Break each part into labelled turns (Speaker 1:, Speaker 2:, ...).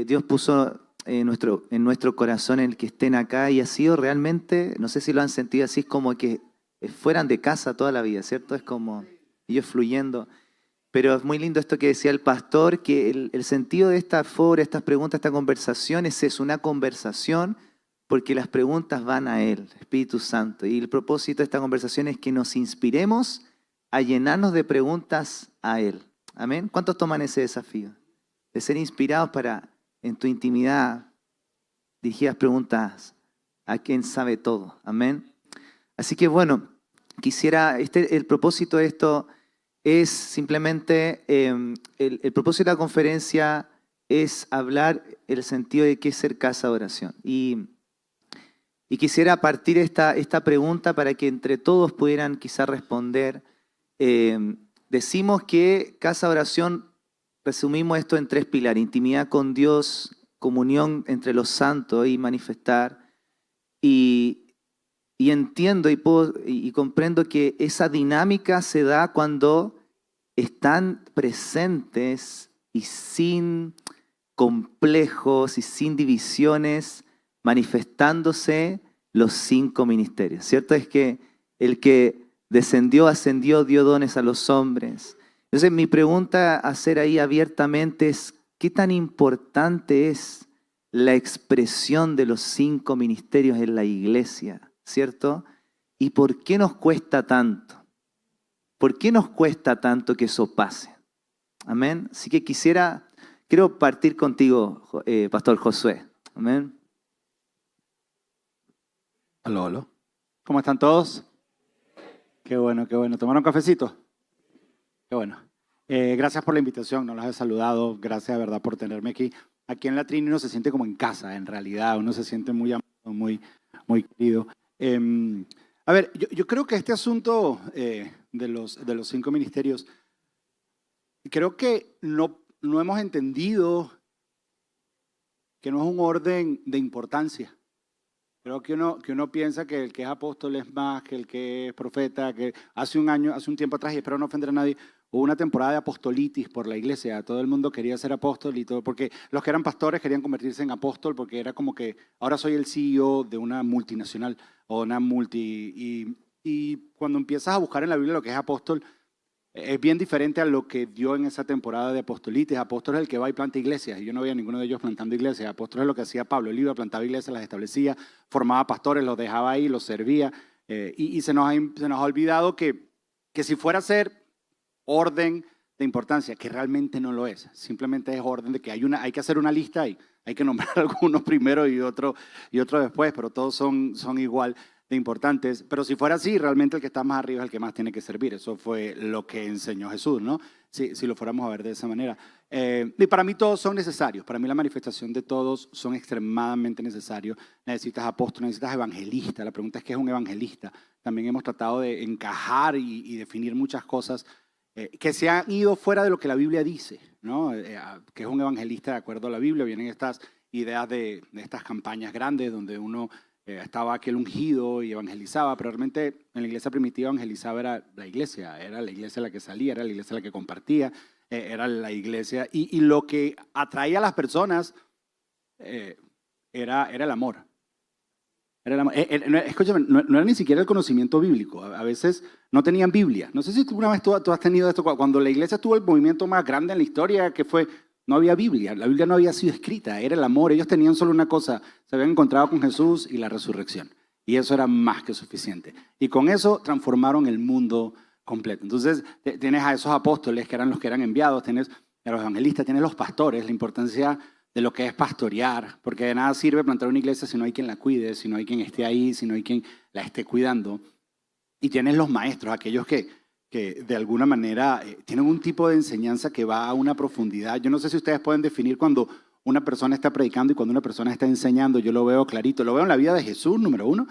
Speaker 1: Dios puso en nuestro corazón el que estén acá y ha sido realmente, no sé si lo han sentido así, es como que fueran de casa toda la vida, ¿cierto? Es como ellos fluyendo. Pero es muy lindo esto que decía el pastor, que el sentido de esta fora, estas preguntas, esta conversación es una conversación porque las preguntas van a Él, Espíritu Santo. Y el propósito de esta conversación es que nos inspiremos a llenarnos de preguntas a Él. Amén. ¿Cuántos toman ese desafío? De ser inspirados para, en tu intimidad, dirigir las preguntas a quien sabe todo. Amén. Así que bueno, el propósito de esto es simplemente, el propósito de la conferencia es hablar el sentido de qué es ser casa de oración. Y quisiera partir esta pregunta para que entre todos pudieran quizá responder. Decimos que casa de oración, resumimos esto en 3 pilares: intimidad con Dios, comunión entre los santos y manifestar. Y entiendo y comprendo que esa dinámica se da cuando están presentes y sin complejos y sin divisiones, manifestándose los 5 ministerios. ¿Cierto? Es que el que descendió, ascendió, dio dones a los hombres. Entonces mi pregunta a hacer ahí abiertamente es: ¿qué tan importante es la expresión de los 5 ministerios en la iglesia? ¿Cierto? ¿Y por qué nos cuesta tanto? ¿Por qué nos cuesta tanto que eso pase? Amén. Así que quiero partir contigo, Pastor Josué. Amén.
Speaker 2: Aló, aló. ¿Cómo están todos? Qué bueno, qué bueno. ¿Tomaron cafecito? Qué bueno. Gracias por la invitación, no los he saludado. Gracias de verdad por tenerme aquí. Aquí en la Trini uno se siente como en casa, en realidad. Uno se siente muy amado, muy querido. A ver, yo creo que este asunto de los 5 ministerios, creo que no hemos entendido que no es un orden de importancia. Creo que uno piensa que el que es apóstol es más que el que es profeta, que hace un tiempo atrás, y espero no ofender a nadie, hubo una temporada de apostolitis por la iglesia. Todo el mundo quería ser apóstol y todo, porque los que eran pastores querían convertirse en apóstol porque era como que ahora soy el CEO de una multinacional o una y cuando empiezas a buscar en la Biblia lo que es apóstol, es bien diferente a lo que dio en esa temporada de apostolitis. Apóstol es el que va y planta iglesias, y yo no veía a ninguno de ellos plantando iglesias. Apóstol es lo que hacía Pablo, él iba, plantaba iglesias, las establecía, formaba pastores, los dejaba ahí, los servía, y se nos ha olvidado que si fuera a ser orden de importancia, que realmente no lo es, simplemente es orden de que hay que hacer una lista y hay que nombrar algunos primero y otro después, pero todos son igual de importantes. Pero si fuera así, realmente el que está más arriba es el que más tiene que servir. Eso fue lo que enseñó Jesús, ¿no? Si lo fuéramos a ver de esa manera. Y para mí todos son necesarios. Para mí la manifestación de todos son extremadamente necesarios. Necesitas apóstol, necesitas evangelista. La pregunta es: ¿qué es un evangelista? También hemos tratado de encajar y definir muchas cosas que se han ido fuera de lo que la Biblia dice, ¿no? Que es un evangelista de acuerdo a la Biblia. Vienen estas ideas de estas campañas grandes donde uno estaba aquel ungido y evangelizaba, pero realmente en la iglesia primitiva evangelizaba era la iglesia la que salía, era la iglesia la que compartía, era la iglesia, y lo que atraía a las personas era el amor. Escúchame, no era ni siquiera el conocimiento bíblico. A veces no tenían Biblia. No sé si alguna vez tú has tenido esto. Cuando la iglesia tuvo el movimiento más grande en la historia, que fue, no había Biblia. La Biblia no había sido escrita, era el amor. Ellos tenían solo una cosa: se habían encontrado con Jesús y la resurrección. Y eso era más que suficiente. Y con eso transformaron el mundo completo. Entonces tienes a esos apóstoles que eran los que eran enviados, tienes a los evangelistas, tienes los pastores, la importancia de lo que es pastorear, porque de nada sirve plantar una iglesia si no hay quien la cuide, si no hay quien esté ahí, si no hay quien la esté cuidando. Y tienes los maestros, aquellos que de alguna manera tienen un tipo de enseñanza que va a una profundidad. Yo no sé si ustedes pueden definir cuando una persona está predicando y cuando una persona está enseñando. Yo lo veo clarito, lo veo en la vida de Jesús, número uno.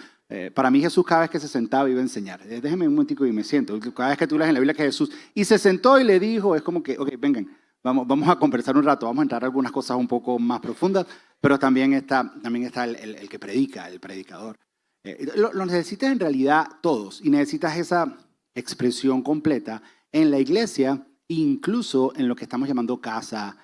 Speaker 2: Para mí Jesús cada vez que se sentaba iba a enseñar. Déjenme un momentico y me siento. Cada vez que tú lees en la Biblia que Jesús y se sentó y le dijo, es como que, ok, vengan. Vamos a conversar un rato, vamos a entrar a algunas cosas un poco más profundas, pero también está el que predica, el predicador. Lo necesitas en realidad todos, y necesitas esa expresión completa en la iglesia, incluso en lo que estamos llamando casa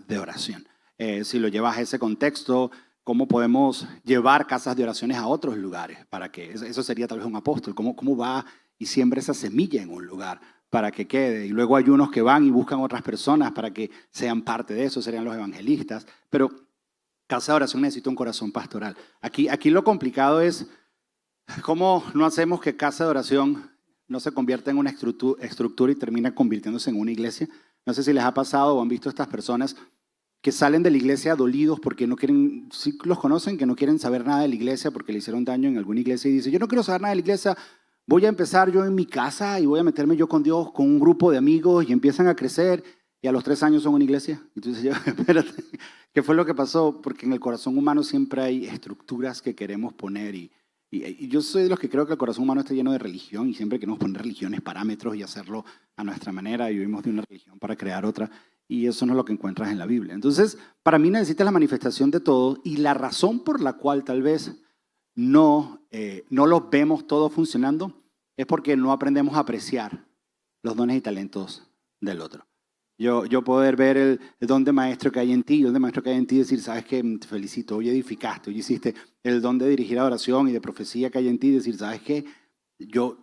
Speaker 2: de oración. si lo llevas a ese contexto, cómo podemos llevar casas de oraciones a otros lugares, para que eso sería tal vez un apóstol, cómo va y siembra esa semilla en un lugar para que quede. Y luego hay unos que van y buscan otras personas para que sean parte de eso, serían los evangelistas. Pero casa de oración necesita un corazón pastoral. Aquí lo complicado es cómo no hacemos que casa de oración no se convierta en una estructura y termina convirtiéndose en una iglesia. No sé si les ha pasado o han visto estas personas que salen de la iglesia dolidos porque no quieren, sí los conocen, que no quieren saber nada de la iglesia porque le hicieron daño en alguna iglesia y dicen, yo no quiero saber nada de la iglesia, voy a empezar yo en mi casa y voy a meterme yo con Dios, con un grupo de amigos y empiezan a crecer y a los 3 años son una iglesia. Y tú dices, espérate, ¿qué fue lo que pasó? Porque en el corazón humano siempre hay estructuras que queremos poner y yo soy de los que creo que el corazón humano está lleno de religión y siempre queremos poner religiones, parámetros y hacerlo a nuestra manera y vivimos de una religión para crear otra. Y eso no es lo que encuentras en la Biblia. Entonces, para mí necesitas la manifestación de todo y la razón por la cual tal vez no los vemos todos funcionando es porque no aprendemos a apreciar los dones y talentos del otro. Yo poder ver el don de maestro que hay en ti, el don de maestro que hay en ti y decir, sabes qué, te felicito, hoy edificaste, hoy hiciste el don de dirigir adoración y de profecía que hay en ti y decir, sabes qué, yo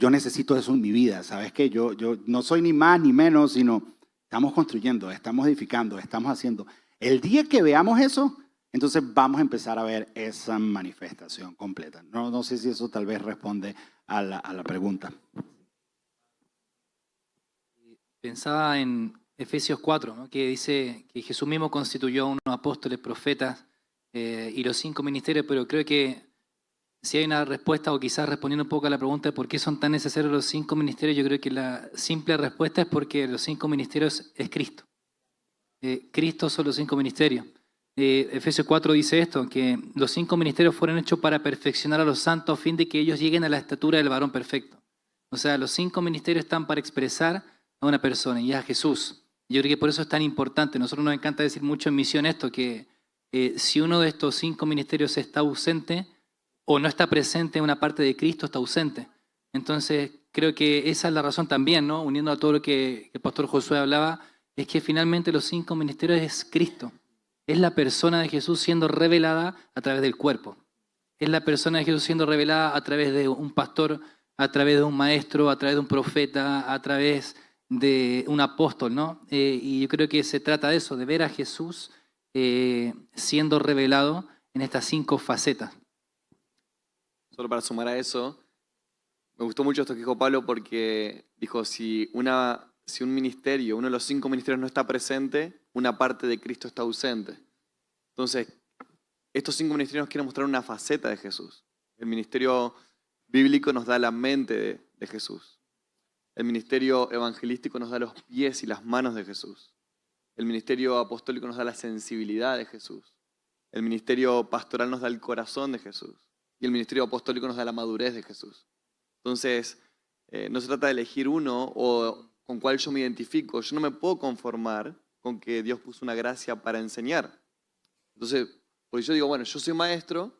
Speaker 2: necesito eso en mi vida, sabes qué, yo no soy ni más ni menos, sino estamos construyendo, estamos edificando, estamos haciendo. El día que veamos eso, entonces vamos a empezar a ver esa manifestación completa. No sé si eso tal vez responde a la pregunta.
Speaker 3: Pensaba en Efesios 4, ¿no? Que dice que Jesús mismo constituyó a unos apóstoles, profetas y los 5 ministerios, pero creo que si hay una respuesta, o quizás respondiendo un poco a la pregunta de por qué son tan necesarios los 5 ministerios, yo creo que la simple respuesta es porque los 5 ministerios es Cristo. Cristo son los 5 ministerios. Efesios 4 dice esto, que los 5 ministerios fueron hechos para perfeccionar a los santos a fin de que ellos lleguen a la estatura del varón perfecto. O sea, los 5 ministerios están para expresar a una persona y a Jesús. Yo creo que por eso es tan importante. A nosotros nos encanta decir mucho en misión esto, que si uno de estos 5 ministerios está ausente o no está presente en una parte de Cristo, está ausente. Entonces, creo que esa es la razón también, ¿no? Uniendo a todo lo que el pastor Josué hablaba, es que finalmente los 5 ministerios es Cristo. Es la persona de Jesús siendo revelada a través del cuerpo. Es la persona de Jesús siendo revelada a través de un pastor, a través de un maestro, a través de un profeta, a través de un apóstol, ¿no? Y yo creo que se trata de eso, de ver a Jesús siendo revelado en estas 5 facetas.
Speaker 4: Solo para sumar a eso, me gustó mucho esto que dijo Pablo porque dijo, si un ministerio, uno de los 5 ministerios no está presente, una parte de Cristo está ausente. Entonces, estos 5 ministerios nos quieren mostrar una faceta de Jesús. El ministerio bíblico nos da la mente de Jesús. El ministerio evangelístico nos da los pies y las manos de Jesús. El ministerio apostólico nos da la sensibilidad de Jesús. El ministerio pastoral nos da el corazón de Jesús. Y el ministerio apostólico nos da la madurez de Jesús. Entonces, no se trata de elegir uno o con cuál yo me identifico. Yo no me puedo conformar con que Dios puso una gracia para enseñar. Entonces, pues yo digo, bueno, yo soy maestro,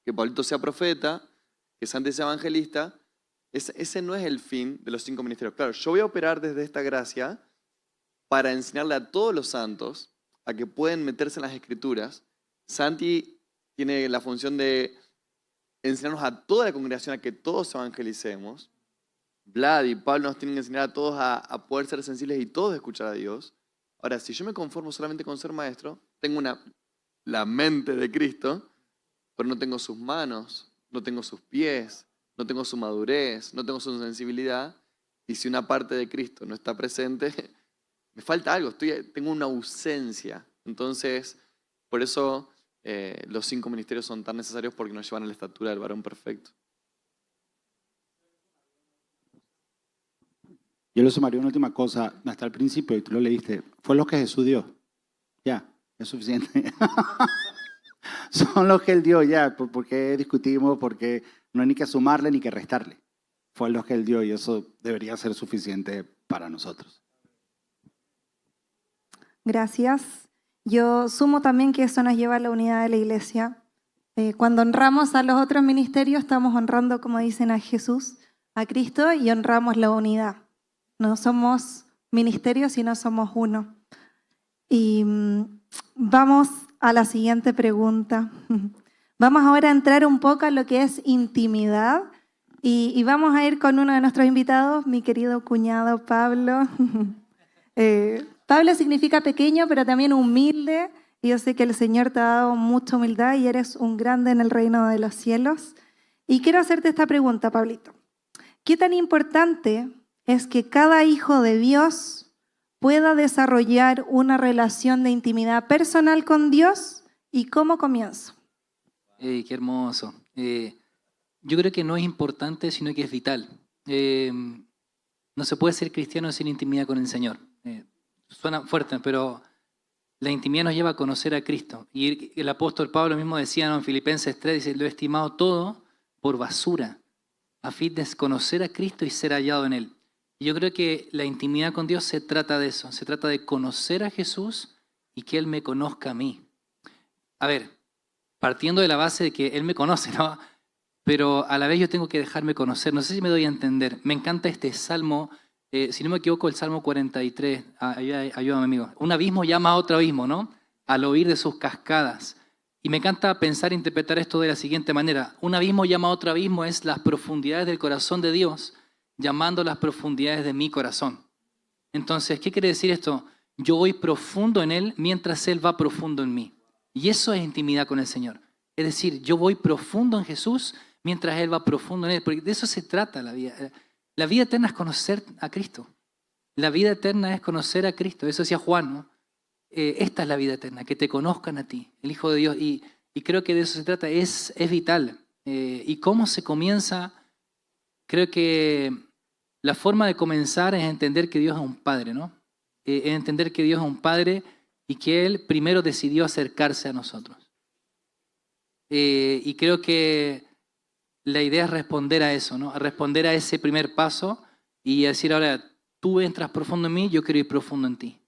Speaker 4: que Pablito sea profeta, que Santi sea evangelista. Ese no es el fin de los 5 ministerios. Claro, yo voy a operar desde esta gracia para enseñarle a todos los santos a que pueden meterse en las Escrituras. Santi tiene la función de enseñarnos a toda la congregación a que todos evangelicemos. Vlad y Pablo nos tienen que enseñar a todos a poder ser sensibles y todos escuchar a Dios. Ahora, si yo me conformo solamente con ser maestro, tengo la mente de Cristo, pero no tengo sus manos, no tengo sus pies, no tengo su madurez, no tengo su sensibilidad. Y si una parte de Cristo no está presente, me falta algo, tengo una ausencia. Entonces, por eso los 5 ministerios son tan necesarios porque nos llevan a la estatura del varón perfecto.
Speaker 2: Yo le sumaría una última cosa, hasta el principio, y tú lo leíste, fue lo que Jesús dio. Ya, es suficiente. Son los que Él dio, ya, ¿por qué discutimos? Porque no hay ni que sumarle ni que restarle. Fue los que Él dio y eso debería ser suficiente para nosotros.
Speaker 5: Gracias. Yo sumo también que eso nos lleva a la unidad de la iglesia. Cuando honramos a los otros ministerios, estamos honrando, como dicen, a Jesús, a Cristo, y honramos la unidad. No somos ministerios, sino somos uno. Y vamos a la siguiente pregunta. Vamos ahora a entrar un poco a lo que es intimidad y vamos a ir con uno de nuestros invitados, mi querido cuñado Pablo. Pablo significa pequeño, pero también humilde. Y yo sé que el Señor te ha dado mucha humildad y eres un grande en el reino de los cielos. Y quiero hacerte esta pregunta, Pablito. ¿Qué tan importante es que cada hijo de Dios pueda desarrollar una relación de intimidad personal con Dios y cómo comienza?
Speaker 3: Qué hermoso. Yo creo que no es importante, sino que es vital. No se puede ser cristiano sin intimidad con el Señor. Suena fuerte, pero la intimidad nos lleva a conocer a Cristo. Y el apóstol Pablo mismo decía, ¿no?, en Filipenses 3, dice, lo he estimado todo por basura, a fin de conocer a Cristo y ser hallado en Él. Y yo creo que la intimidad con Dios se trata de eso, se trata de conocer a Jesús y que Él me conozca a mí. A ver, partiendo de la base de que Él me conoce, ¿no? Pero a la vez yo tengo que dejarme conocer. No sé si me doy a entender. Me encanta este salmo, si no me equivoco, el Salmo 43. Ayúdame, amigo. Un abismo llama a otro abismo, ¿no? Al oír de sus cascadas. Y me encanta pensar e interpretar esto de la siguiente manera. Un abismo llama a otro abismo es las profundidades del corazón de Dios, llamando las profundidades de mi corazón. Entonces, ¿qué quiere decir esto? Yo voy profundo en Él mientras Él va profundo en mí. Y eso es intimidad con el Señor. Es decir, yo voy profundo en Jesús mientras Él va profundo en Él. Porque de eso se trata la vida. La vida eterna es conocer a Cristo. La vida eterna es conocer a Cristo. Eso decía Juan, ¿no? Esta es la vida eterna, que te conozcan a ti, el Hijo de Dios. Y creo que de eso se trata. Es vital. ¿Y cómo se comienza? Creo que la forma de comenzar es entender que Dios es un Padre, ¿no? Es entender que Dios es un Padre y que Él primero decidió acercarse a nosotros. Y creo que la idea es responder a eso, ¿no? A responder a ese primer paso y decir, ahora, tú entras profundo en mí, yo quiero ir profundo en ti.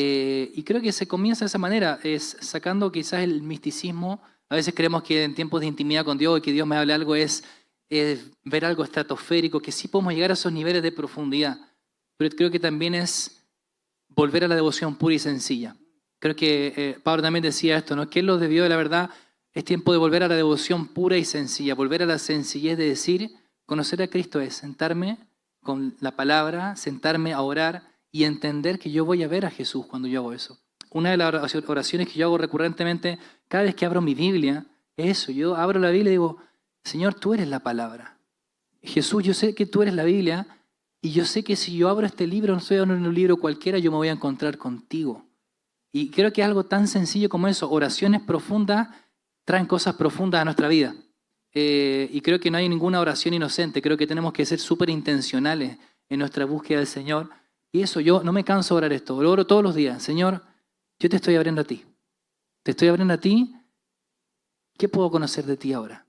Speaker 3: Y creo que se comienza de esa manera, es sacando quizás el misticismo. A veces creemos que en tiempos de intimidad con Dios y que Dios me hable algo es ver algo estratosférico, que sí podemos llegar a esos niveles de profundidad. Pero creo que también es volver a la devoción pura y sencilla. Creo que Pablo también decía esto, ¿no? Que él lo debió de la verdad. Es tiempo de volver a la devoción pura y sencilla, volver a la sencillez de decir, conocer a Cristo es sentarme con la palabra, sentarme a orar y entender que yo voy a ver a Jesús cuando yo hago eso. Una de las oraciones que yo hago recurrentemente, cada vez que abro mi Biblia, es eso. Yo abro la Biblia y digo, Señor, tú eres la palabra. Jesús, yo sé que tú eres la Biblia y yo sé que si yo abro este libro, no estoy abriendo un libro cualquiera, yo me voy a encontrar contigo. Y creo que es algo tan sencillo como eso, oraciones profundas traen cosas profundas a nuestra vida. Y creo que no hay ninguna oración inocente. Creo que tenemos que ser súper intencionales en nuestra búsqueda del Señor. Y eso, yo no me canso de orar esto. Lo oro todos los días. Señor, yo te estoy abriendo a ti. Te estoy abriendo a ti. ¿Qué puedo conocer de ti ahora?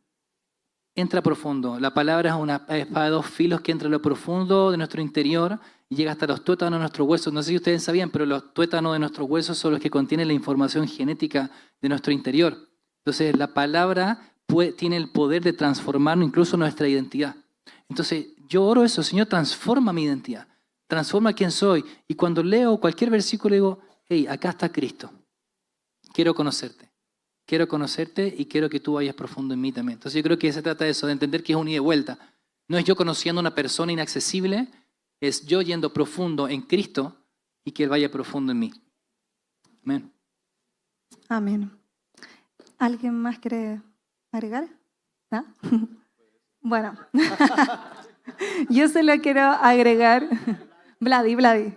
Speaker 3: Entra profundo. La palabra es una espada de dos filos que entra en lo profundo de nuestro interior y llega hasta los tuétanos de nuestros huesos. No sé si ustedes sabían, pero los tuétanos de nuestros huesos son los que contienen la información genética de nuestro interior. Entonces, la palabra tiene el poder de transformarnos, incluso nuestra identidad. Entonces, yo oro eso, Señor, transforma mi identidad, transforma quién soy. Y cuando leo cualquier versículo, digo, hey, acá está Cristo. Quiero conocerte y quiero que tú vayas profundo en mí también. Entonces, yo creo que se trata de eso, de entender que es un ida y vuelta. No es yo conociendo a una persona inaccesible, es yo yendo profundo en Cristo y que Él vaya profundo en mí. Amén.
Speaker 5: Amén. ¿Alguien más quiere agregar? ¿No? Bueno, yo solo quiero agregar. Vladi.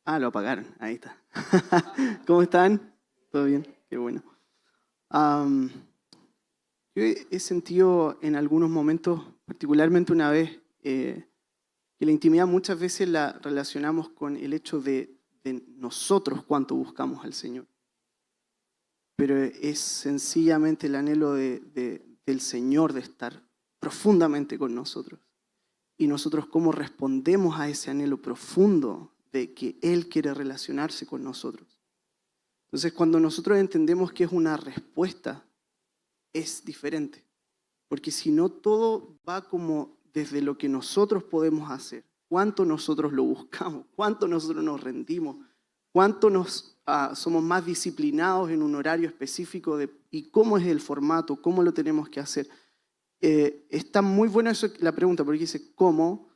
Speaker 6: Ah, lo apagaron, ahí está. ¿Cómo están? ¿Todo bien? Qué bueno. Yo he sentido en algunos momentos, particularmente una vez, que la intimidad muchas veces la relacionamos con el hecho de nosotros cuánto buscamos al Señor. Pero es sencillamente el anhelo del Señor de estar profundamente con nosotros. Y nosotros cómo respondemos a ese anhelo profundo de que Él quiere relacionarse con nosotros. Entonces, cuando nosotros entendemos que es una respuesta, es diferente. Porque si no, todo va como desde lo que nosotros podemos hacer. cuánto nosotros lo buscamos, cuánto nosotros nos rendimos, cuánto somos más disciplinados en un horario específico y cómo es el formato, cómo lo tenemos que hacer. Está muy buena la pregunta porque dice cómo,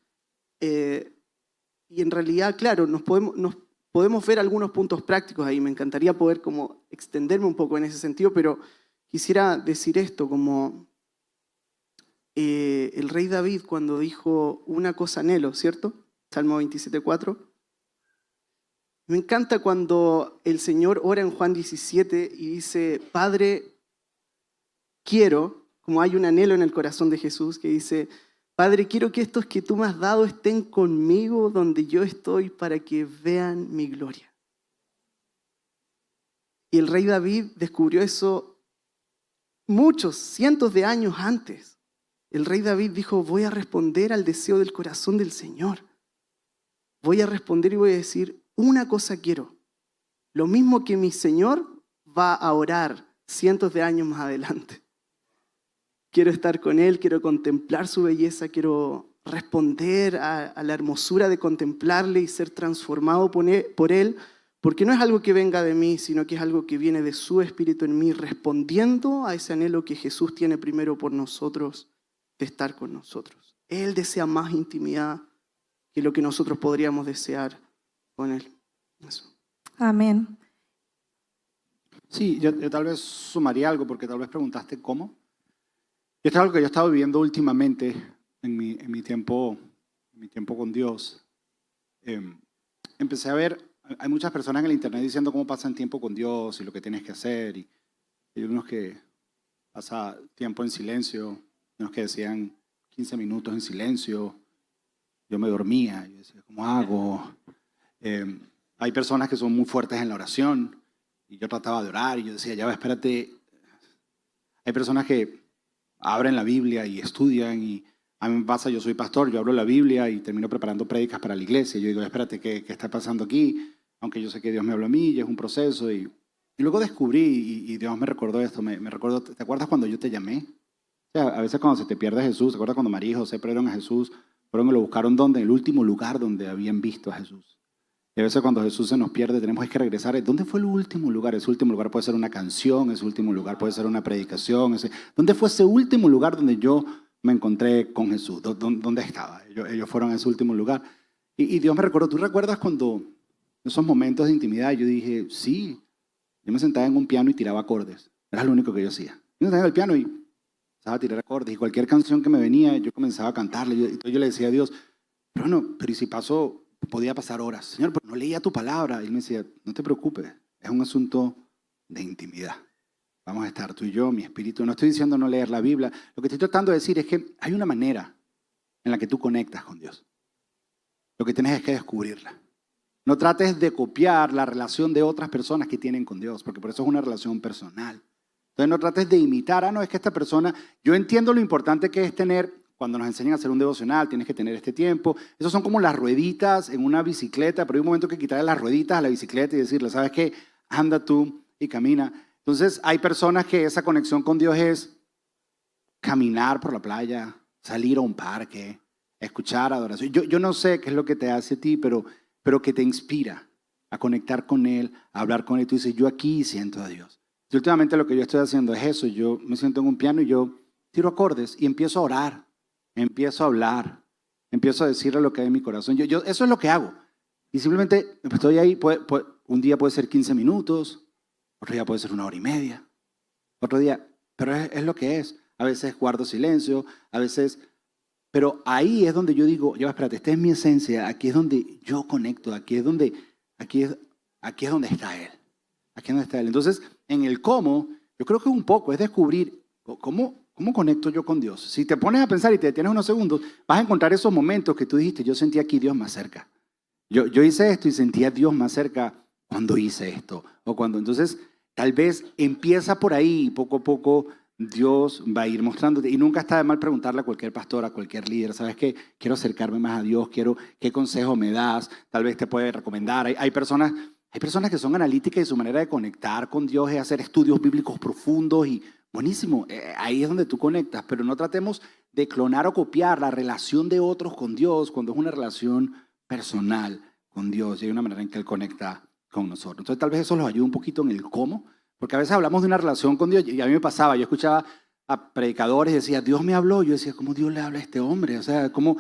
Speaker 6: y en realidad, claro, nos podemos ver algunos puntos prácticos ahí. Me encantaría poder como extenderme un poco en ese sentido, pero quisiera decir esto como el rey David cuando dijo una cosa anhelo, ¿cierto? Salmo 27:4. Me encanta cuando el Señor ora en Juan 17 y dice, Padre, quiero, como hay un anhelo en el corazón de Jesús que dice, Padre, quiero que estos que tú me has dado estén conmigo donde yo estoy para que vean mi gloria. Y el rey David descubrió eso muchos, cientos de años antes. El rey David dijo, voy a responder al deseo del corazón del Señor. Voy a responder y voy a decir, una cosa quiero. Lo mismo que mi Señor va a orar cientos de años más adelante. Quiero estar con Él, quiero contemplar su belleza, quiero responder a la hermosura de contemplarle y ser transformado por Él, porque no es algo que venga de mí, sino que es algo que viene de su Espíritu en mí, respondiendo a ese anhelo que Jesús tiene primero por nosotros, de estar con nosotros. Él desea más intimidad que lo que nosotros podríamos desear con Él. Eso.
Speaker 5: Amén.
Speaker 2: Sí, yo tal vez sumaría algo, porque tal vez preguntaste cómo. Y esto es algo que yo he estado viviendo últimamente en mi tiempo con Dios. Empecé a ver, hay muchas personas en el internet diciendo cómo pasan tiempo con Dios y lo que tienes que hacer. Y hay unos que pasan tiempo en silencio, unos que decían 15 minutos en silencio. Yo me dormía, yo decía, ¿cómo hago? Hay personas que son muy fuertes en la oración y yo trataba de orar y yo decía, ya va, espérate. Hay personas que abren la Biblia y estudian y a mí me pasa, yo soy pastor, yo abro la Biblia y termino preparando prédicas para la iglesia. Yo digo, espérate, ¿qué está pasando aquí? Aunque yo sé que Dios me habló a mí y es un proceso. Y luego descubrí, y Dios me recordó esto, me recordó, ¿te acuerdas cuando yo te llamé? O sea, a veces cuando se te pierde Jesús, ¿te acuerdas cuando María y José perdieron a Jesús? Fueron y lo buscaron ¿dónde? En el último lugar donde habían visto a Jesús. Y a veces cuando Jesús se nos pierde tenemos que regresar. ¿Dónde fue el último lugar? Ese último lugar puede ser una canción, ese último lugar puede ser una predicación. ¿Dónde fue ese último lugar donde yo me encontré con Jesús? ¿Dónde estaba? Ellos fueron a ese último lugar. Y Dios me recordó, ¿tú recuerdas cuando esos momentos de intimidad yo dije, sí, yo me sentaba en un piano y tiraba acordes? Era lo único que yo hacía. Yo me sentaba en el piano y empezaba a tirar acordes y cualquier canción que me venía yo comenzaba a cantarle. Yo le decía a Dios, pero ¿y si podía pasar horas? Señor, pero no leía tu palabra. Y él me decía, no te preocupes, es un asunto de intimidad. Vamos a estar tú y yo, mi espíritu. No estoy diciendo no leer la Biblia. Lo que estoy tratando de decir es que hay una manera en la que tú conectas con Dios. Lo que tienes es que descubrirla. No trates de copiar la relación de otras personas que tienen con Dios, porque por eso es una relación personal. Entonces no trates de imitar, no, es que esta persona, yo entiendo lo importante que es tener, cuando nos enseñan a hacer un devocional, tienes que tener este tiempo. Esos son como las rueditas en una bicicleta, pero hay un momento que quitarle las rueditas a la bicicleta y decirle, ¿sabes qué? Anda tú y camina. Entonces hay personas que esa conexión con Dios es caminar por la playa, salir a un parque, escuchar adoración. Yo no sé qué es lo que te hace a ti, pero que te inspira a conectar con Él, a hablar con Él. Tú dices, yo aquí siento a Dios. Y últimamente lo que yo estoy haciendo es eso. Yo me siento en un piano y yo tiro acordes y empiezo a orar, empiezo a hablar, empiezo a decirle lo que hay en mi corazón. Eso es lo que hago. Y simplemente estoy ahí. Un día puede ser 15 minutos, otro día puede ser 1 hora y media, otro día, pero es lo que es. A veces guardo silencio, a veces... Pero ahí es donde yo digo, ya espérate, esta es mi esencia, aquí es donde yo conecto, aquí es donde está Él. Aquí es donde está Él. Entonces, en el cómo, yo creo que un poco es descubrir cómo conecto yo con Dios. Si te pones a pensar y te detienes unos segundos, vas a encontrar esos momentos que tú dijiste, yo sentí aquí Dios más cerca. Yo hice esto y sentí a Dios más cerca cuando hice esto. Entonces, tal vez empieza por ahí y poco a poco Dios va a ir mostrándote. Y nunca está de mal preguntarle a cualquier pastor, a cualquier líder, ¿sabes qué? Quiero acercarme más a Dios, ¿qué consejo me das? Tal vez te puede recomendar. Hay personas que son analíticas y su manera de conectar con Dios es hacer estudios bíblicos profundos y buenísimo. Ahí es donde tú conectas, pero no tratemos de clonar o copiar la relación de otros con Dios cuando es una relación personal con Dios y hay una manera en que Él conecta con nosotros. Entonces tal vez eso los ayude un poquito en el cómo, porque a veces hablamos de una relación con Dios y a mí me pasaba, yo escuchaba a predicadores y decía, Dios me habló, yo decía, ¿cómo Dios le habla a este hombre? O sea, ¿cómo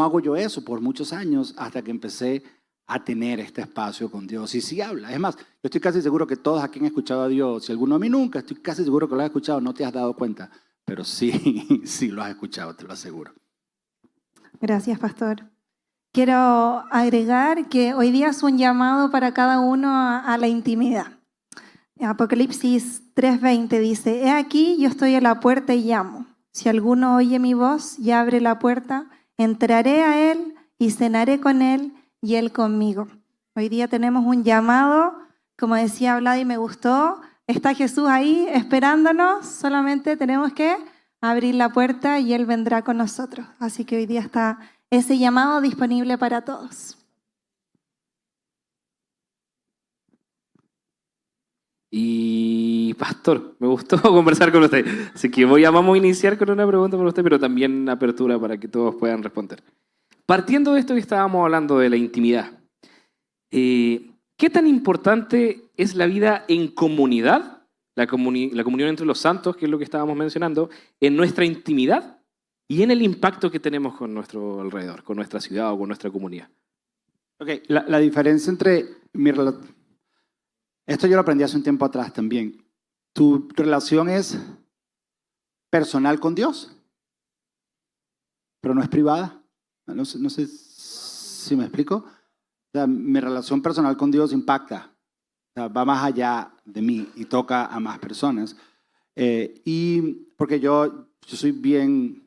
Speaker 2: hago yo eso? Por muchos años hasta que empecé a tener este espacio con Dios. Y sí habla. Es más, yo estoy casi seguro que todos aquí han escuchado a Dios. Si alguno a mí nunca, estoy casi seguro que lo has escuchado, no te has dado cuenta, pero sí, sí lo has escuchado, te lo aseguro.
Speaker 5: Gracias, pastor. Quiero agregar que hoy día es un llamado para cada uno a la intimidad. Apocalipsis 3:20 dice, he aquí, yo estoy a la puerta y llamo. Si alguno oye mi voz y abre la puerta, entraré a él y cenaré con él y él conmigo. Hoy día tenemos un llamado, como decía Vlad y me gustó, está Jesús ahí esperándonos, solamente tenemos que abrir la puerta y él vendrá con nosotros. Así que hoy día está ese llamado disponible para todos.
Speaker 7: Y pastor, me gustó conversar con usted. Así que vamos a iniciar con una pregunta para usted, pero también apertura para que todos puedan responder. Partiendo de esto que estábamos hablando de la intimidad, ¿qué tan importante es la vida en comunidad, la comunión entre los santos, que es lo que estábamos mencionando, en nuestra intimidad y en el impacto que tenemos con nuestro alrededor, con nuestra ciudad o con nuestra comunidad?
Speaker 2: Ok, la diferencia entre mi relación... Esto yo lo aprendí hace un tiempo atrás también. ¿Tu relación es personal con Dios? Pero no es privada. No sé si me explico. O sea, mi relación personal con Dios impacta. O sea, va más allá de mí y toca a más personas. Y porque yo soy bien...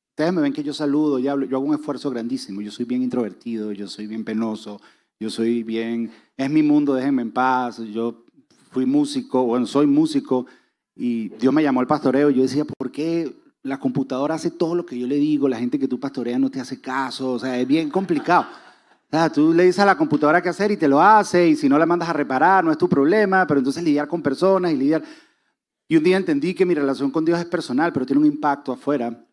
Speaker 2: Ustedes me ven que yo saludo y hablo, yo hago un esfuerzo grandísimo. Yo soy bien introvertido, yo soy bien penoso, yo soy bien... Es mi mundo, déjenme en paz. Yo fui músico, bueno, soy músico y Dios me llamó al pastoreo. Yo decía, ¿por qué la computadora hace todo lo que yo le digo? La gente que tú pastoreas no te hace caso. O sea, es bien complicado. O sea, tú le dices a la computadora qué hacer y te lo hace, y si no la mandas a reparar no es tu problema, pero entonces lidiar con personas y lidiar... Y un día entendí que mi relación con Dios es personal, pero tiene un impacto afuera.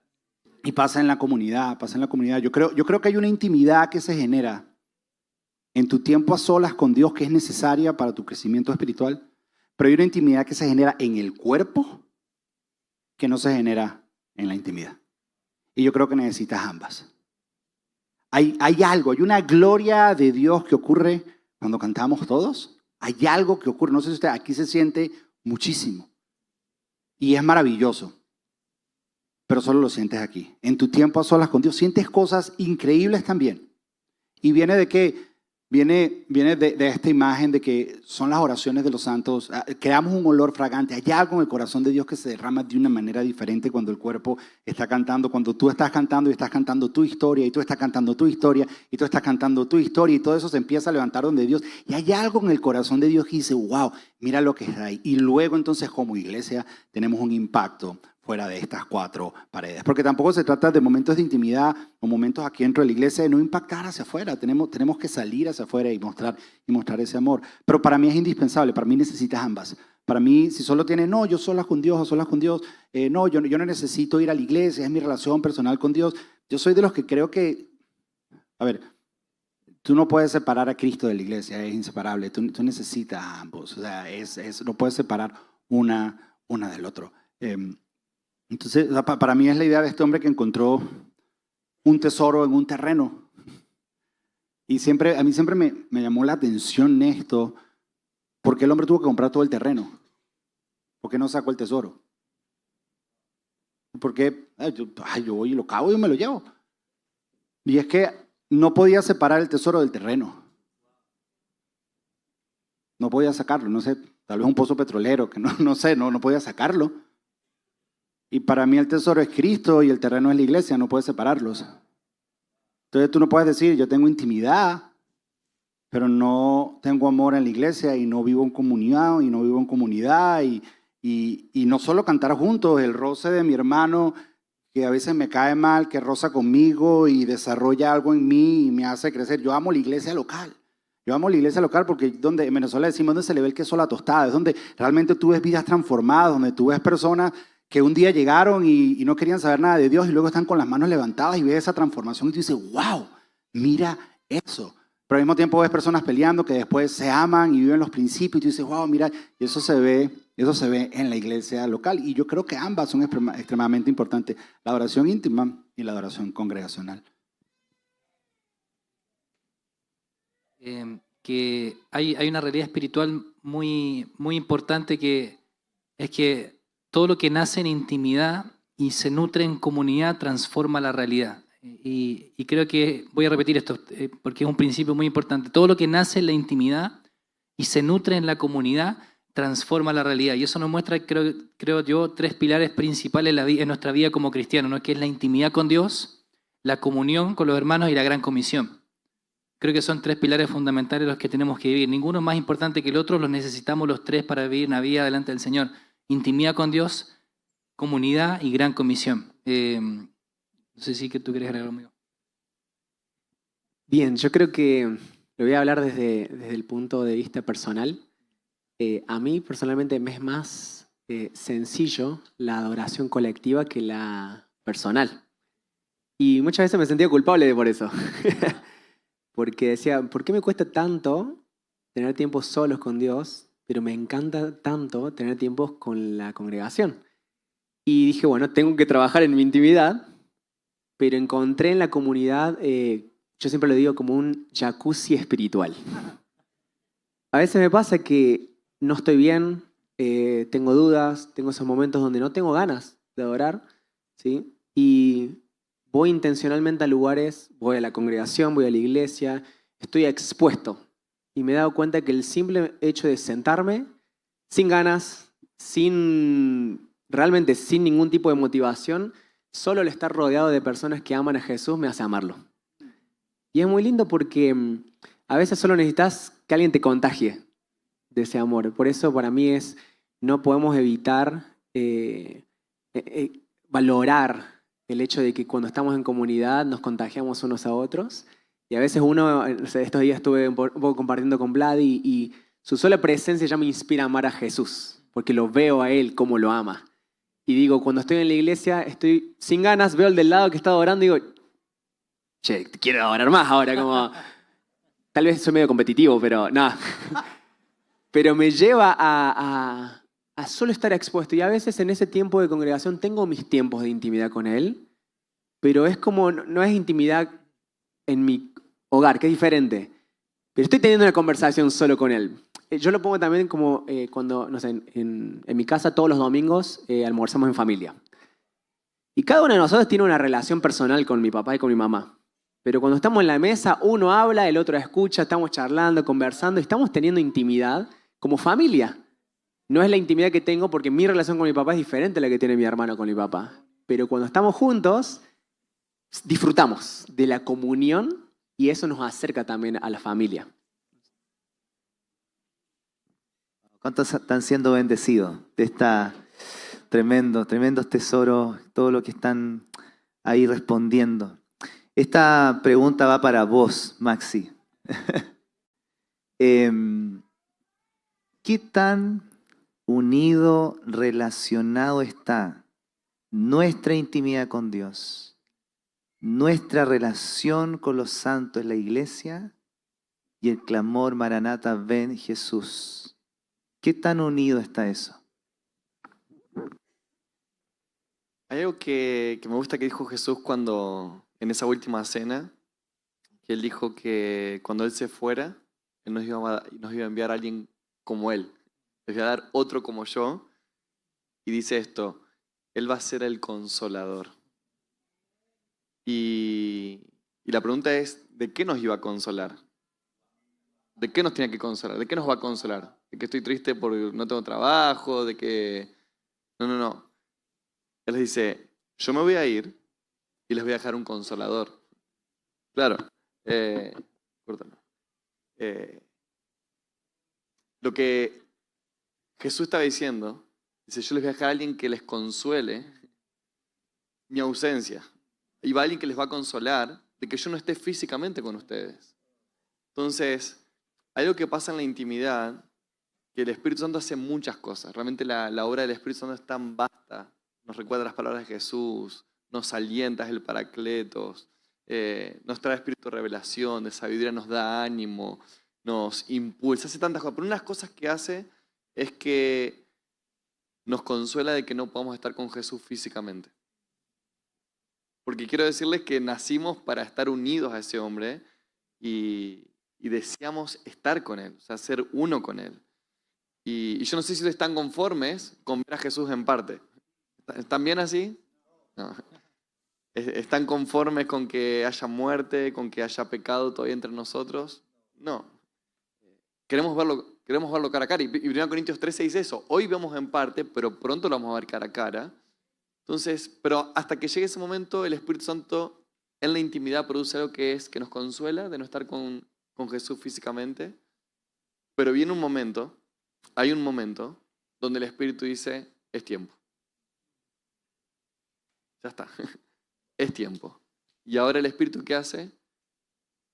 Speaker 2: Y pasa en la comunidad, pasa en la comunidad. Yo creo que hay una intimidad que se genera en tu tiempo a solas con Dios que es necesaria para tu crecimiento espiritual, pero hay una intimidad que se genera en el cuerpo que no se genera en la intimidad. Y yo creo que necesitas ambas. Hay algo, hay una gloria de Dios que ocurre cuando cantamos todos. Hay algo que ocurre, no sé si usted aquí se siente muchísimo. Y es maravilloso. Pero solo lo sientes aquí. En tu tiempo a solas con Dios sientes cosas increíbles también. ¿Y viene de qué? Viene de esta imagen de que son las oraciones de los santos. Creamos un olor fragante. Hay algo en el corazón de Dios que se derrama de una manera diferente cuando el cuerpo está cantando. Cuando tú estás cantando y estás cantando tu historia y tú estás cantando tu historia y tú estás cantando tu historia y todo eso se empieza a levantar donde Dios. Y hay algo en el corazón de Dios que dice, wow, mira lo que está ahí. Y luego entonces como iglesia tenemos un impacto fuera de estas cuatro paredes. Porque tampoco se trata de momentos de intimidad o momentos aquí dentro de la iglesia de no impactar hacia afuera. Tenemos que salir hacia afuera y mostrar ese amor. Pero para mí es indispensable, para mí necesitas ambas. Para mí, si solo tienes, no, yo solas con Dios o solas con Dios, no, yo no necesito ir a la iglesia, es mi relación personal con Dios. Yo soy de los que creo que, a ver, tú no puedes separar a Cristo de la iglesia, es inseparable. Tú necesitas a ambos, o sea, no puedes separar una del otro. Entonces, para mí es la idea de este hombre que encontró un tesoro en un terreno. Y a mí siempre me llamó la atención esto, porque el hombre tuvo que comprar todo el terreno. ¿Por qué no sacó el tesoro? Porque yo voy y lo cavo y me lo llevo. Y es que no podía separar el tesoro del terreno. No podía sacarlo, no sé, tal vez un pozo petrolero, que no sé, no podía sacarlo. Y para mí el tesoro es Cristo y el terreno es la iglesia, no puedes separarlos. Entonces tú no puedes decir, yo tengo intimidad, pero no tengo amor en la iglesia y no vivo en comunidad y no vivo en comunidad. Y no solo cantar juntos, el roce de mi hermano que a veces me cae mal, que roza conmigo y desarrolla algo en mí y me hace crecer. Yo amo la iglesia local. Yo amo la iglesia local porque donde en Venezuela decimos donde se le ve el queso a la tostada, es donde realmente tú ves vidas transformadas, donde tú ves personas que un día llegaron y no querían saber nada de Dios y luego están con las manos levantadas y ves esa transformación y tú dices, wow, mira eso. Pero al mismo tiempo ves personas peleando que después se aman y viven los principios y tú dices, wow, mira, y eso se ve en la iglesia local. Y yo creo que ambas son extremadamente importantes, la adoración íntima y la adoración congregacional.
Speaker 3: Que hay una realidad espiritual muy, muy importante que es que todo lo que nace en intimidad y se nutre en comunidad transforma la realidad. Y creo que voy a repetir esto porque es un principio muy importante. Todo lo que nace en la intimidad y se nutre en la comunidad transforma la realidad. Y eso nos muestra, creo yo, 3 pilares principales en nuestra vida como cristianos, ¿no? Que es la intimidad con Dios, la comunión con los hermanos y la gran comisión. Creo que son 3 pilares fundamentales los que tenemos que vivir. Ninguno es más importante que el otro, los necesitamos los 3 para vivir una vida delante del Señor. Intimidad con Dios, comunidad y gran comisión. No sé si tú quieres agregar algo.
Speaker 8: Bien, yo creo que lo voy a hablar desde el punto de vista personal. A mí personalmente me es más sencillo la adoración colectiva que la personal. Y muchas veces me sentía culpable por eso. Porque decía, ¿por qué me cuesta tanto tener tiempos solos con Dios, pero me encanta tanto tener tiempos con la congregación? Y dije, bueno, tengo que trabajar en mi intimidad, pero encontré en la comunidad, yo siempre lo digo como un jacuzzi espiritual. A veces me pasa que no estoy bien, tengo dudas, tengo esos momentos donde no tengo ganas de adorar, ¿sí? Y voy intencionalmente a lugares, voy a la congregación, voy a la iglesia, estoy expuesto. Y me he dado cuenta que el simple hecho de sentarme, sin ganas, realmente sin ningún tipo de motivación, solo el estar rodeado de personas que aman a Jesús me hace amarlo. Y es muy lindo porque a veces solo necesitas que alguien te contagie de ese amor. Por eso para mí no podemos evitar valorar el hecho de que cuando estamos en comunidad nos contagiamos unos a otros. Y a veces estos días estuve un poco compartiendo con Vlad y su sola presencia ya me inspira a amar a Jesús, porque lo veo a Él como lo ama. Y digo, cuando estoy en la iglesia, estoy sin ganas, veo al del lado que está adorando y digo, che, quiero adorar más ahora, como... Tal vez soy medio competitivo, pero nada. Pero me lleva a solo estar expuesto. Y a veces en ese tiempo de congregación tengo mis tiempos de intimidad con Él, pero es como, no es intimidad en mi hogar, que es diferente. Pero estoy teniendo una conversación solo con Él. Yo lo pongo también como cuando, no sé, en mi casa todos los domingos almorzamos en familia. Y cada uno de nosotros tiene una relación personal con mi papá y con mi mamá. Pero cuando estamos en la mesa, uno habla, el otro escucha, estamos charlando, conversando, estamos teniendo intimidad como familia. No es la intimidad que tengo porque mi relación con mi papá es diferente a la que tiene mi hermano con mi papá. Pero cuando estamos juntos, disfrutamos de la comunión y eso nos acerca también a la familia.
Speaker 1: ¿Cuántos están siendo bendecidos de esta tremendos tesoros, todo lo que están ahí respondiendo? Esta pregunta va para vos, Maxi. ¿Qué tan unido, relacionado está nuestra intimidad con Dios, nuestra relación con los santos en la iglesia y el clamor Maranata, ven Jesús? ¿Qué tan unido está eso?
Speaker 4: Hay algo que me gusta que dijo Jesús en esa última cena, que Él dijo que cuando Él se fuera, Él nos iba a enviar a alguien como Él. Les voy a dar otro como yo. Y dice esto, Él va a ser el consolador. Y la pregunta es, ¿de qué nos iba a consolar? ¿De qué nos tenía que consolar? ¿De qué nos va a consolar? ¿De que estoy triste porque no tengo trabajo? ¿De que...? No. Él les dice, yo me voy a ir y les voy a dejar un consolador. Claro. Córtalo. Lo que Jesús estaba diciendo, dice, yo les voy a dejar a alguien que les consuele mi ausencia. Y va alguien que les va a consolar de que yo no esté físicamente con ustedes. Entonces, hay algo que pasa en la intimidad, que el Espíritu Santo hace muchas cosas. Realmente la obra del Espíritu Santo es tan vasta nos recuerda las palabras de Jesús, nos alienta, es el Paracletos, nos trae espíritu de revelación, de sabiduría, nos da ánimo, nos impulsa, hace tantas cosas. Pero una de las cosas que hace es que nos consuela de que no podamos estar con Jesús físicamente. Porque quiero decirles que nacimos para estar unidos a ese hombre y deseamos estar con Él, o sea, ser uno con Él. Y yo no sé si ustedes están conformes con ver a Jesús en parte. ¿Están bien así? No. ¿Están conformes con que haya muerte, con que haya pecado todavía entre nosotros? No. Queremos verlo cara a cara. Y 1 Corintios 13 dice eso. Hoy vemos en parte, pero pronto lo vamos a ver cara a cara. Entonces, pero hasta que llegue ese momento, el Espíritu Santo en la intimidad produce algo que nos consuela de no estar con Jesús físicamente. Pero viene un momento, hay un momento donde el Espíritu dice, es tiempo. Ya está, es tiempo. Y ahora el Espíritu, ¿qué hace?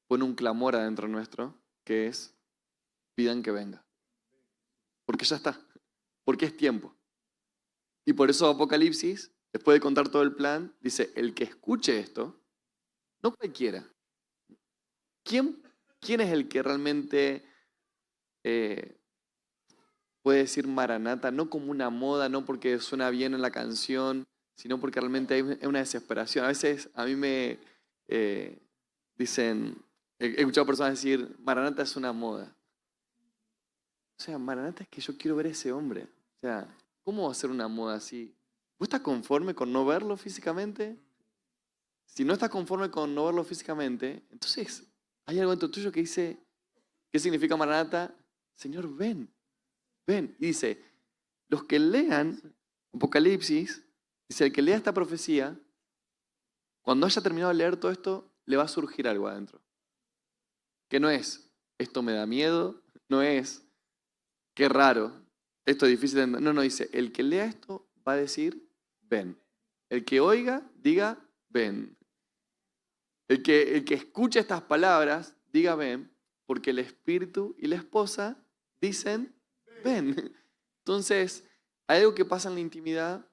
Speaker 4: Pone un clamor adentro nuestro, que es, pidan que venga. Porque ya está, porque es tiempo. Y por eso Apocalipsis, después de contar todo el plan, dice, el que escuche esto, no cualquiera. ¿Quién es el que realmente puede decir Maranata? No como una moda, no porque suena bien en la canción, sino porque realmente hay una desesperación. A veces a mí me dicen, he escuchado personas decir, Maranata es una moda. O sea, Maranata es que yo quiero ver a ese hombre. O sea, ¿cómo va a ser una moda así? ¿Vos estás conforme con no verlo físicamente? Si no estás conforme con no verlo físicamente, entonces hay algo dentro tuyo que dice, ¿qué significa Maranata? Señor, ven, ven. Y dice, los que lean Apocalipsis, dice, el que lea esta profecía, cuando haya terminado de leer todo esto, le va a surgir algo adentro. Que no es, esto me da miedo, no es, qué raro, esto es difícil de entender. No, dice, el que lea esto va a decir, ven. El que oiga, diga, ven. El que escuche estas palabras, diga, ven, porque el Espíritu y la esposa dicen, ven. Entonces, hay algo que pasa en la intimidad,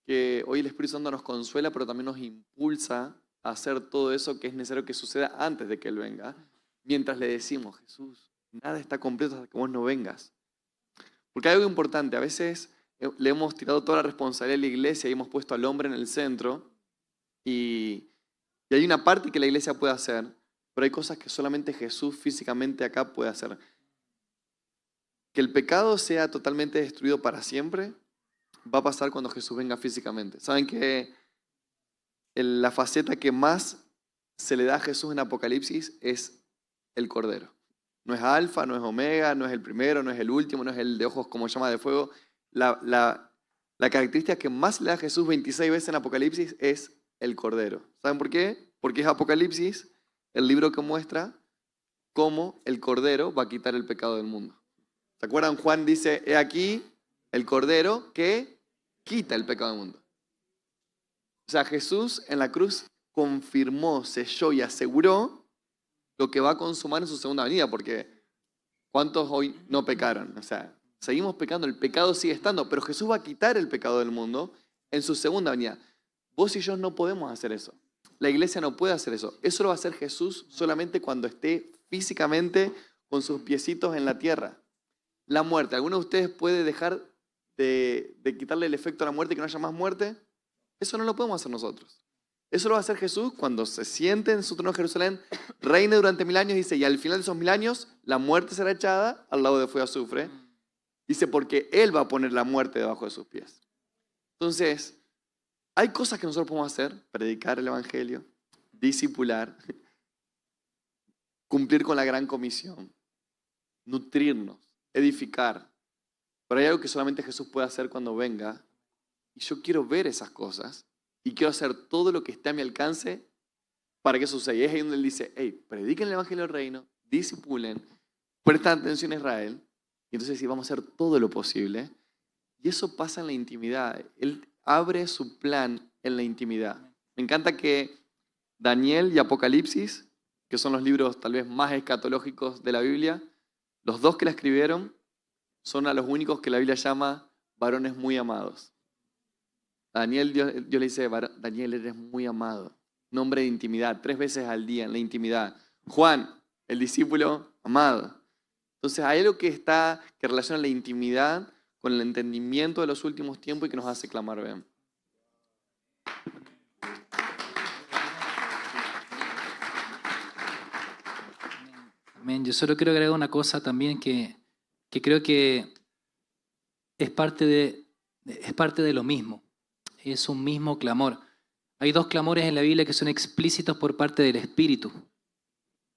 Speaker 4: que hoy el Espíritu Santo nos consuela, pero también nos impulsa a hacer todo eso que es necesario que suceda antes de que Él venga, mientras le decimos, Jesús, nada está completo hasta que vos no vengas. Porque hay algo importante, a veces le hemos tirado toda la responsabilidad a la iglesia y hemos puesto al hombre en el centro y hay una parte que la iglesia puede hacer, pero hay cosas que solamente Jesús físicamente acá puede hacer. Que el pecado sea totalmente destruido para siempre va a pasar cuando Jesús venga físicamente. ¿Saben que la faceta que más se le da a Jesús en Apocalipsis es el Cordero? No es alfa, no es omega, no es el primero, no es el último, no es el de ojos como llama de fuego. La característica que más le da a Jesús 26 veces en Apocalipsis es el Cordero. ¿Saben por qué? Porque es Apocalipsis el libro que muestra cómo el Cordero va a quitar el pecado del mundo. ¿Se acuerdan? Juan dice, he aquí el Cordero que quita el pecado del mundo. O sea, Jesús en la cruz confirmó, selló y aseguró lo que va a consumar en su segunda venida, porque ¿cuántos hoy no pecaron? O sea, seguimos pecando, el pecado sigue estando, pero Jesús va a quitar el pecado del mundo en su segunda venida. Vos y yo no podemos hacer eso. La iglesia no puede hacer eso. Eso lo va a hacer Jesús solamente cuando esté físicamente con sus piecitos en la tierra. La muerte. ¿Alguno de ustedes puede dejar de quitarle el efecto a la muerte y que no haya más muerte? Eso no lo podemos hacer nosotros. Eso lo va a hacer Jesús cuando se siente en su trono de Jerusalén, reine durante 1000 años, dice, y al final de esos 1000 años, la muerte será echada al lado de fuego y azufre. Dice, porque Él va a poner la muerte debajo de sus pies. Entonces, hay cosas que nosotros podemos hacer, predicar el Evangelio, discipular, cumplir con la gran comisión, nutrirnos, edificar. Pero hay algo que solamente Jesús puede hacer cuando venga, y yo quiero ver esas cosas, y quiero hacer todo lo que esté a mi alcance para que eso suceda. Y es ahí donde Él dice, hey, prediquen el Evangelio del Reino, discipulen, prestan atención a Israel, y entonces sí, vamos a hacer todo lo posible. Y eso pasa en la intimidad. Él abre su plan en la intimidad. Me encanta que Daniel y Apocalipsis, que son los libros tal vez más escatológicos de la Biblia, los dos que la escribieron son a los únicos que la Biblia llama varones muy amados. A Daniel, Dios le dice, Daniel, eres muy amado. Nombre de intimidad, 3 veces al día en la intimidad. Juan, el discípulo amado. Entonces hay algo que relaciona la intimidad con el entendimiento de los últimos tiempos y que nos hace clamar bien.
Speaker 3: Amén. Yo solo quiero agregar una cosa también que creo que es parte de lo mismo. Es un mismo clamor. Hay 2 clamores en la Biblia que son explícitos por parte del Espíritu.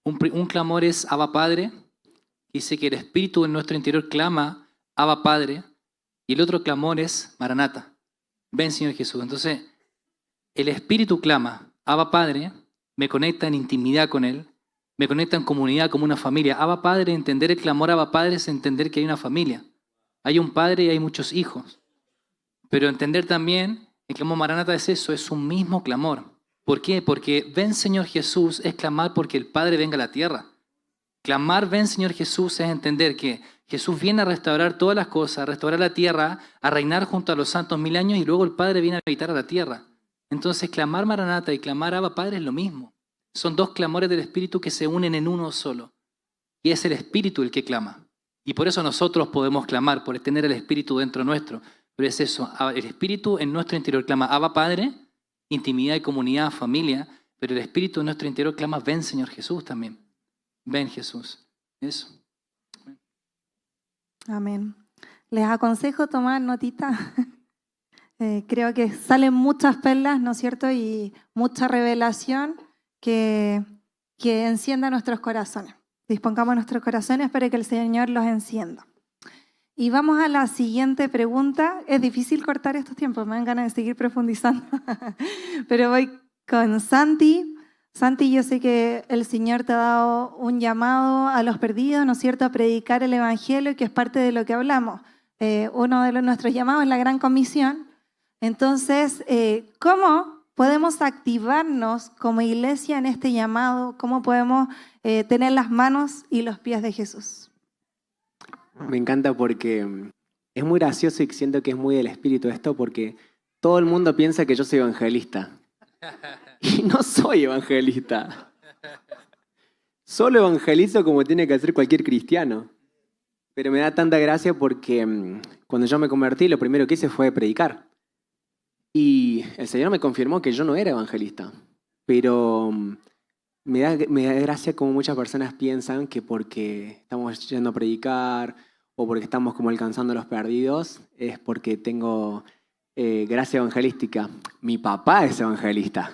Speaker 3: Un clamor es Abba Padre. Dice que el Espíritu en nuestro interior clama Abba Padre. Y el otro clamor es Maranata. Ven, Señor Jesús. Entonces, el Espíritu clama Abba Padre, me conecta en intimidad con Él, me conecta en comunidad como una familia. Abba Padre, entender el clamor Abba Padre es entender que hay una familia. Hay un padre y hay muchos hijos. Pero entender también el clamor Maranata es eso, es un mismo clamor. ¿Por qué? Porque ven Señor Jesús es clamar porque el Padre venga a la tierra. Clamar ven Señor Jesús es entender que Jesús viene a restaurar todas las cosas, a restaurar la tierra, a reinar junto a los santos 1000 años y luego el Padre viene a habitar a la tierra. Entonces clamar Maranata y clamar Abba Padre es lo mismo. Son 2 clamores del Espíritu que se unen en uno solo. Y es el Espíritu el que clama. Y por eso nosotros podemos clamar, por tener el Espíritu dentro nuestro. Pero es eso, el Espíritu en nuestro interior clama Abba Padre, intimidad y comunidad, familia, pero el Espíritu en nuestro interior clama ven Señor Jesús también. Ven Jesús. Eso.
Speaker 5: Amén. Les aconsejo tomar notita. Creo que salen muchas perlas, ¿no es cierto? Y mucha revelación que encienda nuestros corazones. Dispongamos nuestros corazones para que el Señor los encienda. Y vamos a la siguiente pregunta. Es difícil cortar estos tiempos, me dan ganas de seguir profundizando. Pero voy con Santi. Santi, yo sé que el Señor te ha dado un llamado a los perdidos, ¿no es cierto?, a predicar el Evangelio, que es parte de lo que hablamos. Uno de nuestros llamados es la Gran Comisión. Entonces, ¿cómo podemos activarnos como iglesia en este llamado? ¿Cómo podemos tener las manos y los pies de Jesús?
Speaker 8: Me encanta porque es muy gracioso y siento que es muy del espíritu esto, porque todo el mundo piensa que yo soy evangelista. Y no soy evangelista. Solo evangelizo como tiene que hacer cualquier cristiano. Pero me da tanta gracia porque cuando yo me convertí, lo primero que hice fue predicar. Y el Señor me confirmó que yo no era evangelista. Pero me da gracia como muchas personas piensan que porque estamos yendo a predicar o porque estamos como alcanzando a los perdidos, es porque tengo gracia evangelística. Mi papá es evangelista.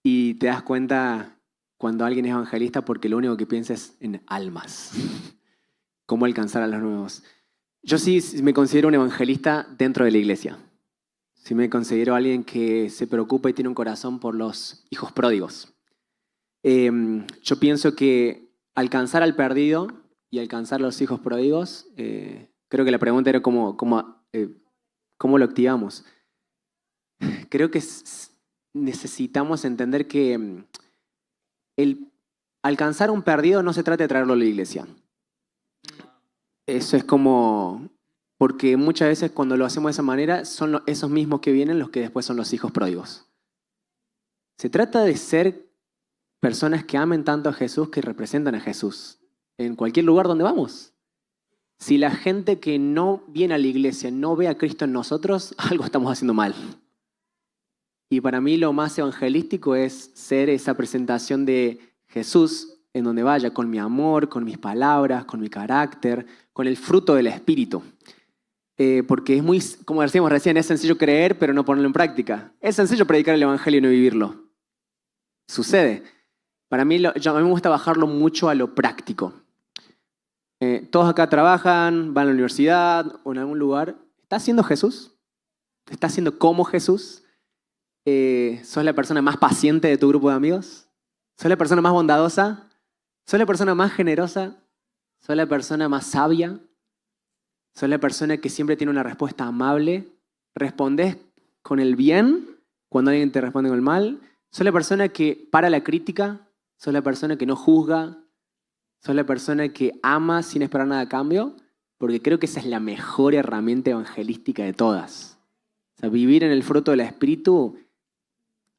Speaker 8: Y te das cuenta cuando alguien es evangelista porque lo único que piensa es en almas. Cómo alcanzar a los nuevos. Yo sí me considero un evangelista dentro de la iglesia. Sí me considero alguien que se preocupa y tiene un corazón por los hijos pródigos. Yo pienso que alcanzar al perdido y alcanzar a los hijos pródigos, creo que la pregunta era cómo lo activamos. Creo que necesitamos entender que el alcanzar a un perdido no se trata de traerlo a la iglesia. Eso es como... Porque muchas veces cuando lo hacemos de esa manera, son esos mismos que vienen los que después son los hijos pródigos. Se trata de ser personas que amen tanto a Jesús que representan a Jesús en cualquier lugar donde vamos. Si la gente que no viene a la iglesia no ve a Cristo en nosotros, algo estamos haciendo mal. Y para mí lo más evangelístico es ser esa presentación de Jesús en donde vaya, con mi amor, con mis palabras, con mi carácter, con el fruto del Espíritu. Porque es muy, como decíamos recién, es sencillo creer pero no ponerlo en práctica. Es sencillo predicar el Evangelio y no vivirlo. Sucede. Para mí, a mí me gusta bajarlo mucho a lo práctico. Todos acá trabajan, van a la universidad o en algún lugar. ¿Estás siendo Jesús? ¿Estás siendo como Jesús? ¿Sos la persona más paciente de tu grupo de amigos? ¿Sos la persona más bondadosa? ¿Sos la persona más generosa? ¿Sos la persona más sabia? ¿Sos la persona que siempre tiene una respuesta amable? ¿Respondés con el bien cuando alguien te responde con el mal? ¿Sos la persona que para la crítica? ¿Sos la persona que no juzga? ¿Sos la persona que ama sin esperar nada a cambio? Porque creo que esa es la mejor herramienta evangelística de todas. sea, vivir en el fruto del Espíritu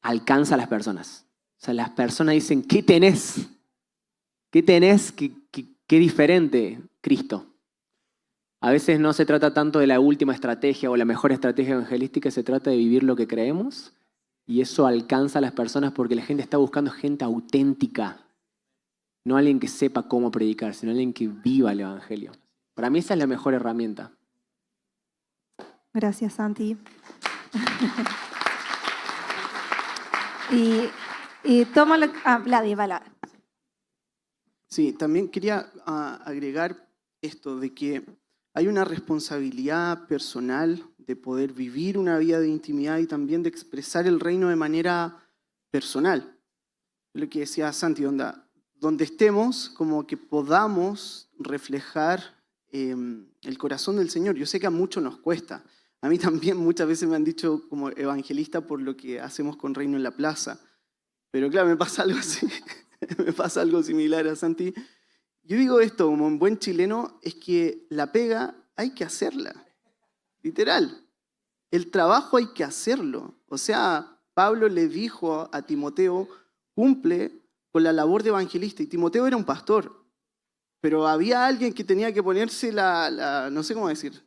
Speaker 8: alcanza a las personas. O sea, las personas dicen, ¿qué tenés? ¿Qué tenés? ¿Qué diferente Cristo? A veces no se trata tanto de la última estrategia o la mejor estrategia evangelística, se trata de vivir lo que creemos y eso alcanza a las personas porque la gente está buscando gente auténtica, no alguien que sepa cómo predicar, sino alguien que viva el Evangelio. Para mí esa es la mejor herramienta.
Speaker 5: Gracias, Santi. y tómalo. Vladi, va.
Speaker 6: Sí, también quería agregar esto de que hay una responsabilidad personal de poder vivir una vida de intimidad y también de expresar el reino de manera personal. Lo que decía Santi, donde estemos, como que podamos reflejar el corazón del Señor. Yo sé que a muchos nos cuesta. A mí también muchas veces me han dicho como evangelista por lo que hacemos con Reino en la Plaza. Pero claro, me pasa algo así. Me pasa algo similar a Santi. Yo digo esto como un buen chileno, es que la pega hay que hacerla. Literal. El trabajo hay que hacerlo. O sea, Pablo le dijo a Timoteo, cumple con la labor de evangelista. Y Timoteo era un pastor. Pero había alguien que tenía que ponerse no sé cómo decir,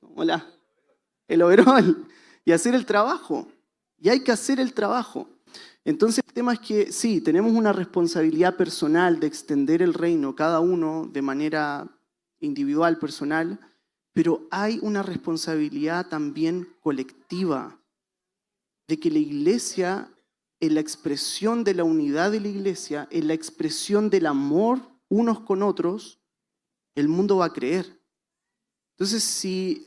Speaker 6: el overol y hacer el trabajo. Y hay que hacer el trabajo. Entonces el tema es que sí, tenemos una responsabilidad personal de extender el reino, cada uno de manera individual, personal, pero hay una responsabilidad también colectiva de que la iglesia, en la expresión de la unidad de la iglesia, en la expresión del amor unos con otros, el mundo va a creer. Entonces, si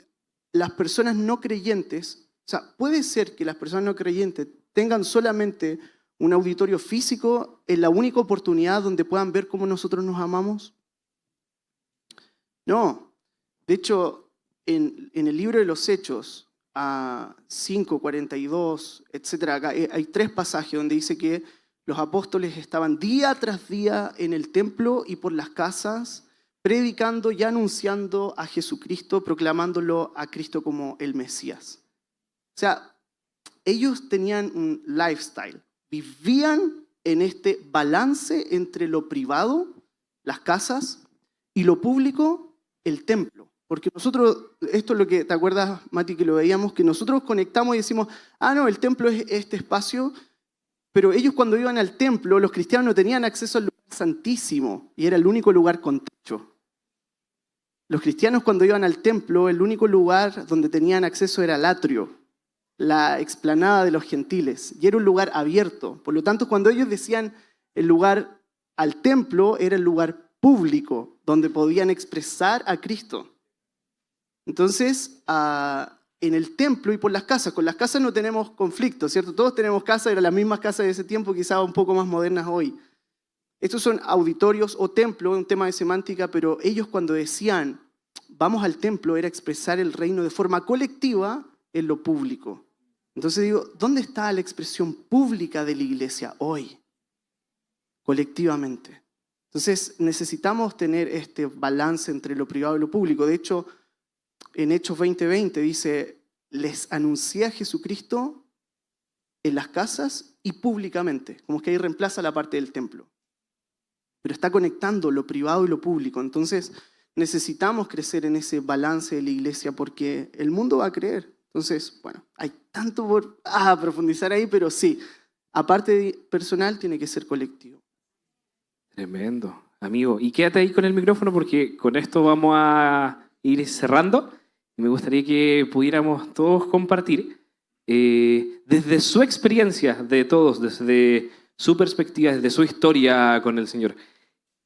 Speaker 6: las personas no creyentes, o sea, puede ser que las personas no creyentes tengan solamente un auditorio físico en la única oportunidad donde puedan ver cómo nosotros nos amamos. No. De hecho, en el libro de los Hechos, 5, 42, etc., acá hay 3 pasajes donde dice que los apóstoles estaban día tras día en el templo y por las casas, predicando y anunciando a Jesucristo, proclamándolo a Cristo como el Mesías. O sea, ellos tenían un lifestyle, vivían en este balance entre lo privado, las casas, y lo público, el templo. Porque nosotros, esto es lo que, ¿te acuerdas, Mati, que lo veíamos? Que nosotros conectamos y decimos, no, el templo es este espacio, pero ellos cuando iban al templo, los cristianos no tenían acceso al lugar santísimo, y era el único lugar con techo. Los cristianos cuando iban al templo, el único lugar donde tenían acceso era el atrio, la explanada de los gentiles, y era un lugar abierto. Por lo tanto, cuando ellos decían el lugar al templo, era el lugar público, donde podían expresar a Cristo. Entonces, en el templo y por las casas, con las casas no tenemos conflicto, ¿cierto? Todos tenemos casas, eran las mismas casas de ese tiempo, quizás un poco más modernas hoy. Estos son auditorios o templos, un tema de semántica, pero ellos cuando decían, vamos al templo, era expresar el reino de forma colectiva en lo público. Entonces digo, ¿dónde está la expresión pública de la iglesia hoy? Colectivamente. Entonces necesitamos tener este balance entre lo privado y lo público. De hecho, en Hechos 20:20 dice, les anuncié a Jesucristo en las casas y públicamente. Como que ahí reemplaza la parte del templo. Pero está conectando lo privado y lo público. Entonces necesitamos crecer en ese balance de la iglesia porque el mundo va a creer. Entonces, bueno, hay tanto por profundizar ahí, pero sí, aparte de personal, tiene que ser colectivo.
Speaker 7: Tremendo, amigo. Y quédate ahí con el micrófono porque con esto vamos a ir cerrando. Me gustaría que pudiéramos todos compartir desde su experiencia de todos, desde su perspectiva, desde su historia con el Señor.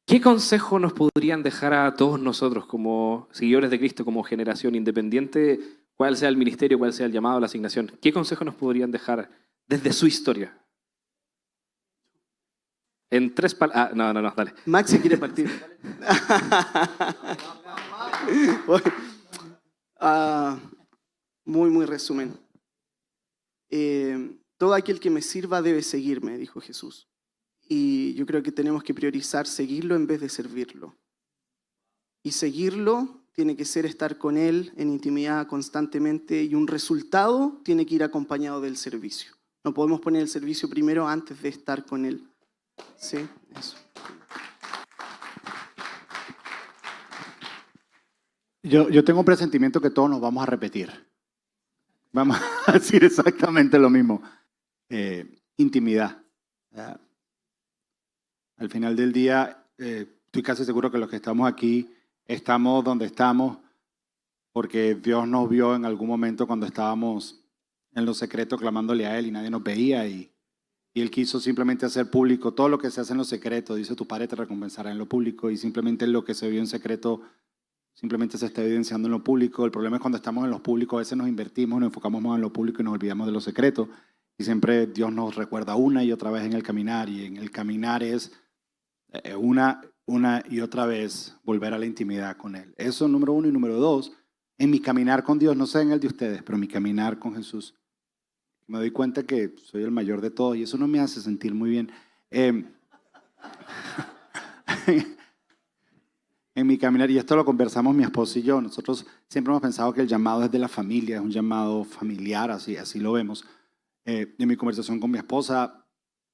Speaker 7: ¿Qué consejo nos podrían dejar a todos nosotros como seguidores de Cristo, como generación independiente, cuál sea el ministerio, cuál sea el llamado, la asignación? ¿Qué consejo nos podrían dejar desde su historia? En 3 palabras. No, dale.
Speaker 6: Maxi quiere partir. Muy resumen. Todo aquel que me sirva debe seguirme, dijo Jesús. Y yo creo que tenemos que priorizar seguirlo en vez de servirlo. Y seguirlo tiene que ser estar con Él en intimidad constantemente y un resultado tiene que ir acompañado del servicio. No podemos poner el servicio primero antes de estar con Él. Sí, eso.
Speaker 2: Yo tengo un presentimiento que todos nos vamos a repetir. Vamos a decir exactamente lo mismo. Intimidad. Al final del día, estoy casi seguro que los que estamos aquí estamos donde estamos porque Dios nos vio en algún momento cuando estábamos en lo secreto clamándole a Él y nadie nos veía y Él quiso simplemente hacer público todo lo que se hace en lo secreto. Dice, tu Padre te recompensará en lo público y simplemente lo que se vio en secreto simplemente se está evidenciando en lo público. El problema es cuando estamos en lo público, a veces nos invertimos, nos enfocamos más en lo público y nos olvidamos de lo secreto. Y siempre Dios nos recuerda una y otra vez en el caminar. Y en el caminar es una y otra vez volver a la intimidad con Él. Eso número uno. Y número dos, en mi caminar con Dios, no sé en el de ustedes, pero en mi caminar con Jesús, me doy cuenta que soy el mayor de todos y eso no me hace sentir muy bien. En mi caminar, y esto lo conversamos mi esposo y yo, nosotros siempre hemos pensado que el llamado es de la familia, es un llamado familiar, así lo vemos. En mi conversación con mi esposa,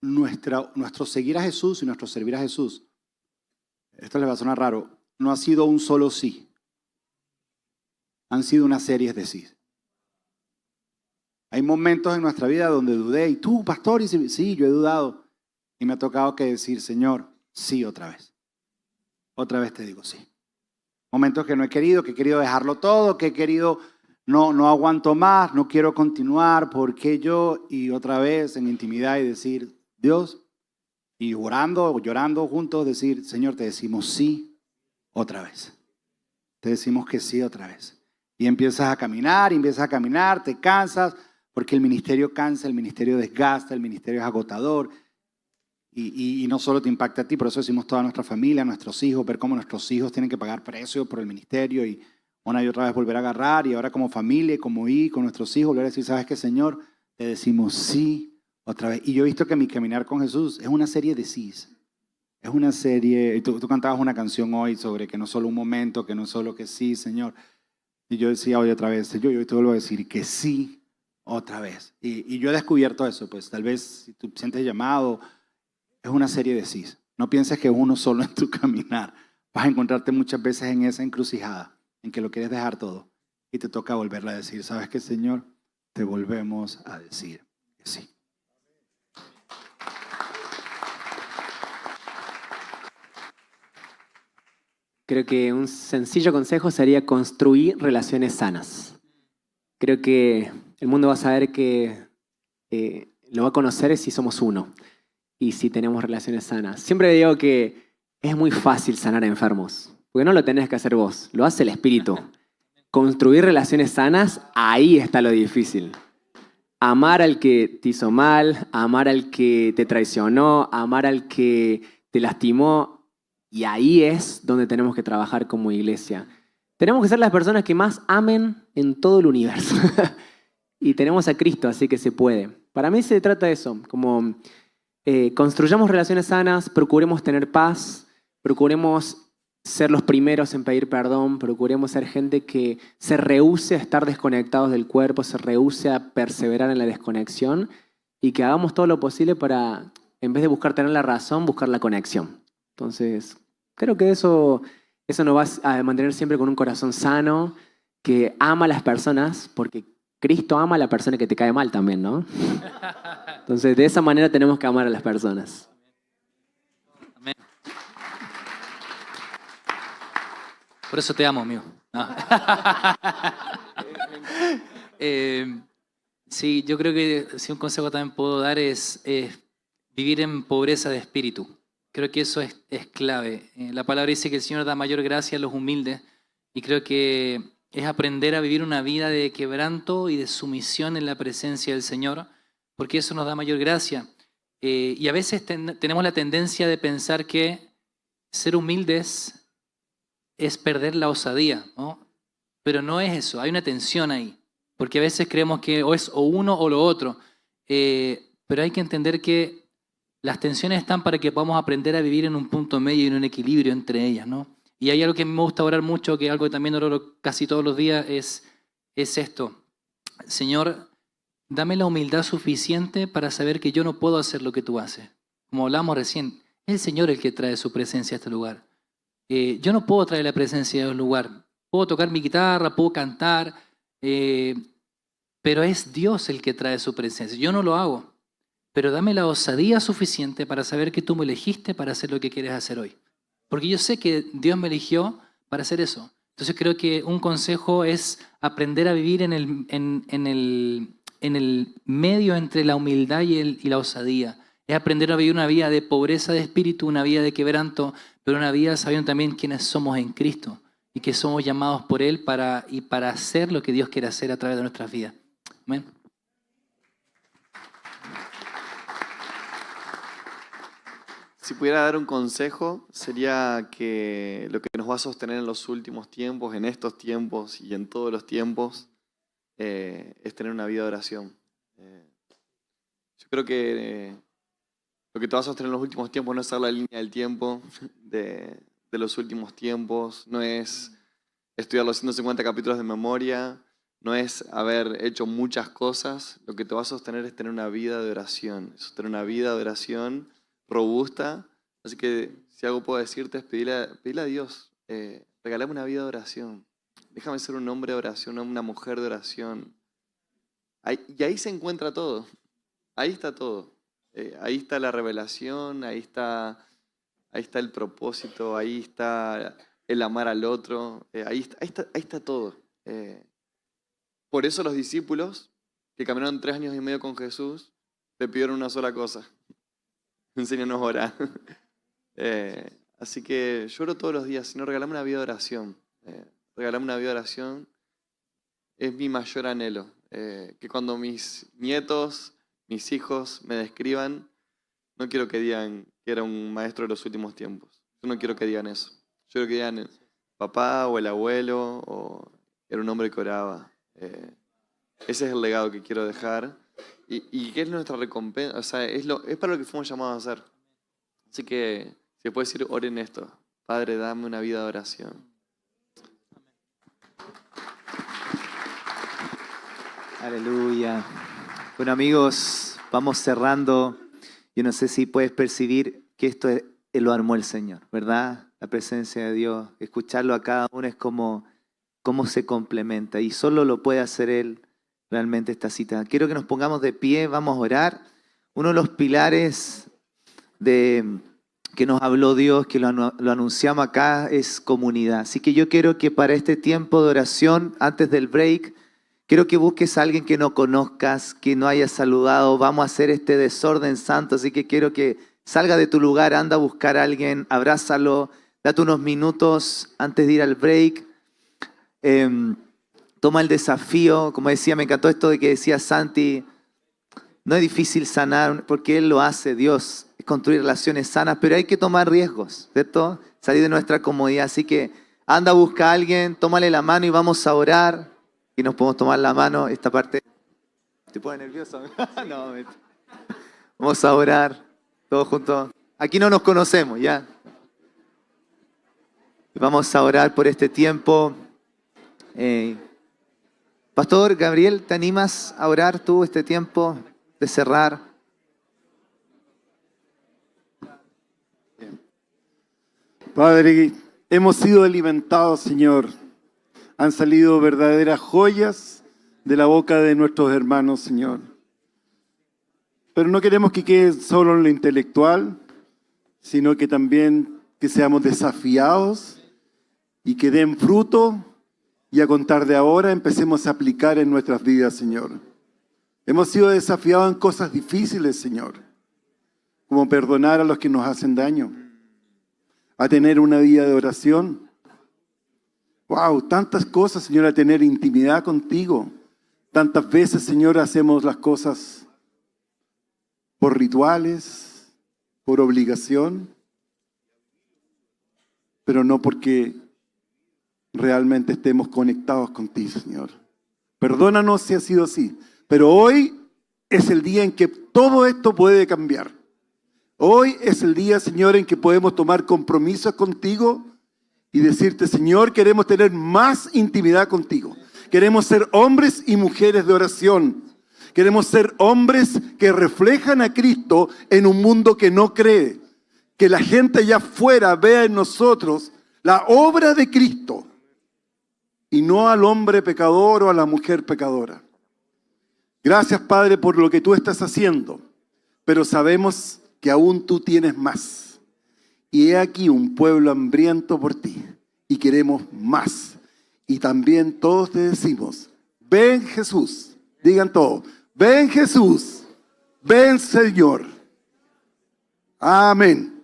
Speaker 2: nuestro seguir a Jesús y nuestro servir a Jesús, esto les va a sonar raro, no ha sido un solo sí, han sido una serie de sí. Hay momentos en nuestra vida donde dudé, y tú, pastor, y sí, yo he dudado, y me ha tocado que decir, Señor, sí otra vez. Otra vez te digo sí. Momentos que no he querido dejarlo todo, que he querido, no aguanto más, no quiero continuar, ¿por qué yo? Y otra vez en intimidad y decir, Dios, y orando, llorando juntos, decir, Señor, te decimos sí otra vez. Te decimos que sí otra vez. Y empiezas a caminar, te cansas, porque el ministerio cansa, el ministerio desgasta, el ministerio es agotador. Y no solo te impacta a ti, por eso decimos toda nuestra familia, nuestros hijos, ver cómo nuestros hijos tienen que pagar precio por el ministerio y una y otra vez volver a agarrar y ahora como familia, como con nuestros hijos, volver a decir, ¿sabes qué, Señor? Te decimos sí otra vez. Y yo he visto que mi caminar con Jesús es una serie de sís. Es una serie, y tú cantabas una canción hoy sobre que no es solo un momento, que no es solo que sí, Señor. Y yo decía hoy otra vez, Señor, yo te vuelvo a decir que sí otra vez. Y yo he descubierto eso, pues tal vez si tú sientes llamado, es una serie de sís. No pienses que uno solo en tu caminar. Vas a encontrarte muchas veces en esa encrucijada, en que lo quieres dejar todo y te toca volverle a decir, ¿sabes qué, Señor? Te volvemos a decir que sí.
Speaker 8: Creo que un sencillo consejo sería construir relaciones sanas. Creo que el mundo va a saber que lo va a conocer si somos uno y si tenemos relaciones sanas. Siempre digo que es muy fácil sanar a enfermos, porque no lo tenés que hacer vos, lo hace el Espíritu. Construir relaciones sanas, ahí está lo difícil. Amar al que te hizo mal, amar al que te traicionó, amar al que te lastimó, y ahí es donde tenemos que trabajar como iglesia. Tenemos que ser las personas que más amen en todo el universo. Y tenemos a Cristo, así que se puede. Para mí se trata de eso, como construyamos relaciones sanas, procuremos tener paz, procuremos ser los primeros en pedir perdón, procuremos ser gente que se rehúse a estar desconectados del cuerpo, se rehúse a perseverar en la desconexión y que hagamos todo lo posible para, en vez de buscar tener la razón, buscar la conexión. Entonces, creo que eso nos va a mantener siempre con un corazón sano, que ama a las personas, porque Cristo ama a la persona que te cae mal también, ¿no? Entonces, de esa manera tenemos que amar a las personas.
Speaker 3: Amén. Por eso te amo, amigo. No. Sí, yo creo que si un consejo también puedo dar es vivir en pobreza de espíritu. Creo que eso es clave. La palabra dice que el Señor da mayor gracia a los humildes y creo que es aprender a vivir una vida de quebranto y de sumisión en la presencia del Señor, porque eso nos da mayor gracia. Y a veces tenemos la tendencia de pensar que ser humildes es perder la osadía, ¿no? Pero no es eso, hay una tensión ahí, porque a veces creemos que o es o uno o lo otro, pero hay que entender que las tensiones están para que podamos aprender a vivir en un punto medio y en un equilibrio entre ellas, ¿no? Y hay algo que me gusta orar mucho, que algo que también oro casi todos los días, es esto. Señor, dame la humildad suficiente para saber que yo no puedo hacer lo que tú haces. Como hablamos recién, es el Señor el que trae su presencia a este lugar. Yo no puedo traer la presencia a un lugar. Puedo tocar mi guitarra, puedo cantar, pero es Dios el que trae su presencia. Yo no lo hago. Pero dame la osadía suficiente para saber que tú me elegiste para hacer lo que quieres hacer hoy. Porque yo sé que Dios me eligió para hacer eso. Entonces creo que un consejo es aprender a vivir en el medio entre la humildad y la osadía. Es aprender a vivir una vida de pobreza de espíritu, una vida de quebranto, pero una vida sabiendo también quiénes somos en Cristo y que somos llamados por Él para hacer lo que Dios quiere hacer a través de nuestras vidas. Amén.
Speaker 4: Si pudiera dar un consejo, sería que lo que nos va a sostener en los últimos tiempos, en estos tiempos y en todos los tiempos, es tener una vida de oración. Yo creo que lo que te va a sostener en los últimos tiempos no es ser la línea del tiempo de los últimos tiempos, no es estudiar los 150 capítulos de memoria, no es haber hecho muchas cosas. Lo que te va a sostener es tener una vida de oración, tener una vida de oración robusta. Así que si algo puedo decirte es pedirle a Dios, regálame una vida de oración. Déjame ser un hombre de oración, una mujer de oración. Y ahí se encuentra todo. Ahí está todo. Ahí está la revelación, ahí está el propósito, ahí está el amar al otro. Ahí está todo. Por eso los discípulos que caminaron 3 años y medio con Jesús le pidieron una sola cosa. Enséñanos a orar. Así que yo oro todos los días, Señor, regálame una vida de oración. Regálame una vida de oración. Es mi mayor anhelo. Que cuando mis nietos, mis hijos me describan, no quiero que digan que era un maestro de los últimos tiempos. Yo no quiero que digan eso. Yo quiero que digan el papá o el abuelo o era un hombre que oraba. Ese es el legado que quiero dejar. Y que es nuestra recompensa, o sea, es para lo que fuimos llamados a hacer. Así que, si se puede decir, oren esto. Padre, dame una vida de oración.
Speaker 1: Aleluya. Bueno, amigos, vamos cerrando. Yo no sé si puedes percibir que esto lo armó el Señor, ¿verdad? La presencia de Dios. Escucharlo a cada uno es como cómo se complementa. Y solo lo puede hacer Él. Realmente esta cita. Quiero que nos pongamos de pie, vamos a orar. Uno de los pilares que nos habló Dios, que lo anunciamos acá, es comunidad. Así que yo quiero que para este tiempo de oración, antes del break, quiero que busques a alguien que no conozcas, que no hayas saludado. Vamos a hacer este desorden santo, así que quiero que salga de tu lugar, anda a buscar a alguien, abrázalo, date unos minutos antes de ir al break. Toma el desafío, como decía, me encantó esto de que decía Santi, no es difícil sanar porque Él lo hace, Dios, es construir relaciones sanas, pero hay que tomar riesgos, ¿cierto? Salir de nuestra comodidad, así que anda a buscar a alguien, tómale la mano y vamos a orar, y nos podemos tomar la mano, esta parte, ¿te pone nervioso? No, vamos a orar, todos juntos, aquí no nos conocemos, ya. Vamos a orar por este tiempo. Pastor Gabriel, ¿te animas a orar tú este tiempo de cerrar?
Speaker 9: Padre, hemos sido alimentados, Señor. Han salido verdaderas joyas de la boca de nuestros hermanos, Señor. Pero no queremos que quede solo en lo intelectual, sino que también que seamos desafiados y que den fruto. Y a contar de ahora empecemos a aplicar en nuestras vidas, Señor. Hemos sido desafiados en cosas difíciles, Señor, como perdonar a los que nos hacen daño, a tener una vida de oración. ¡Wow! Tantas cosas, Señor, a tener intimidad contigo. Tantas veces, Señor, hacemos las cosas por rituales, por obligación, pero no porque realmente estemos conectados contigo, Señor. Perdónanos si ha sido así, pero hoy es el día en que todo esto puede cambiar. Hoy es el día, Señor, en que podemos tomar compromisos contigo y decirte, Señor, queremos tener más intimidad contigo. Queremos ser hombres y mujeres de oración. Queremos ser hombres que reflejan a Cristo en un mundo que no cree. Que la gente allá afuera vea en nosotros la obra de Cristo y no al hombre pecador o a la mujer pecadora. Gracias, Padre, por lo que tú estás haciendo, pero sabemos que aún tú tienes más. Y he aquí un pueblo hambriento por ti y queremos más. Y también todos te decimos, ven Jesús, digan todos, ven Jesús, ven Señor. Amén.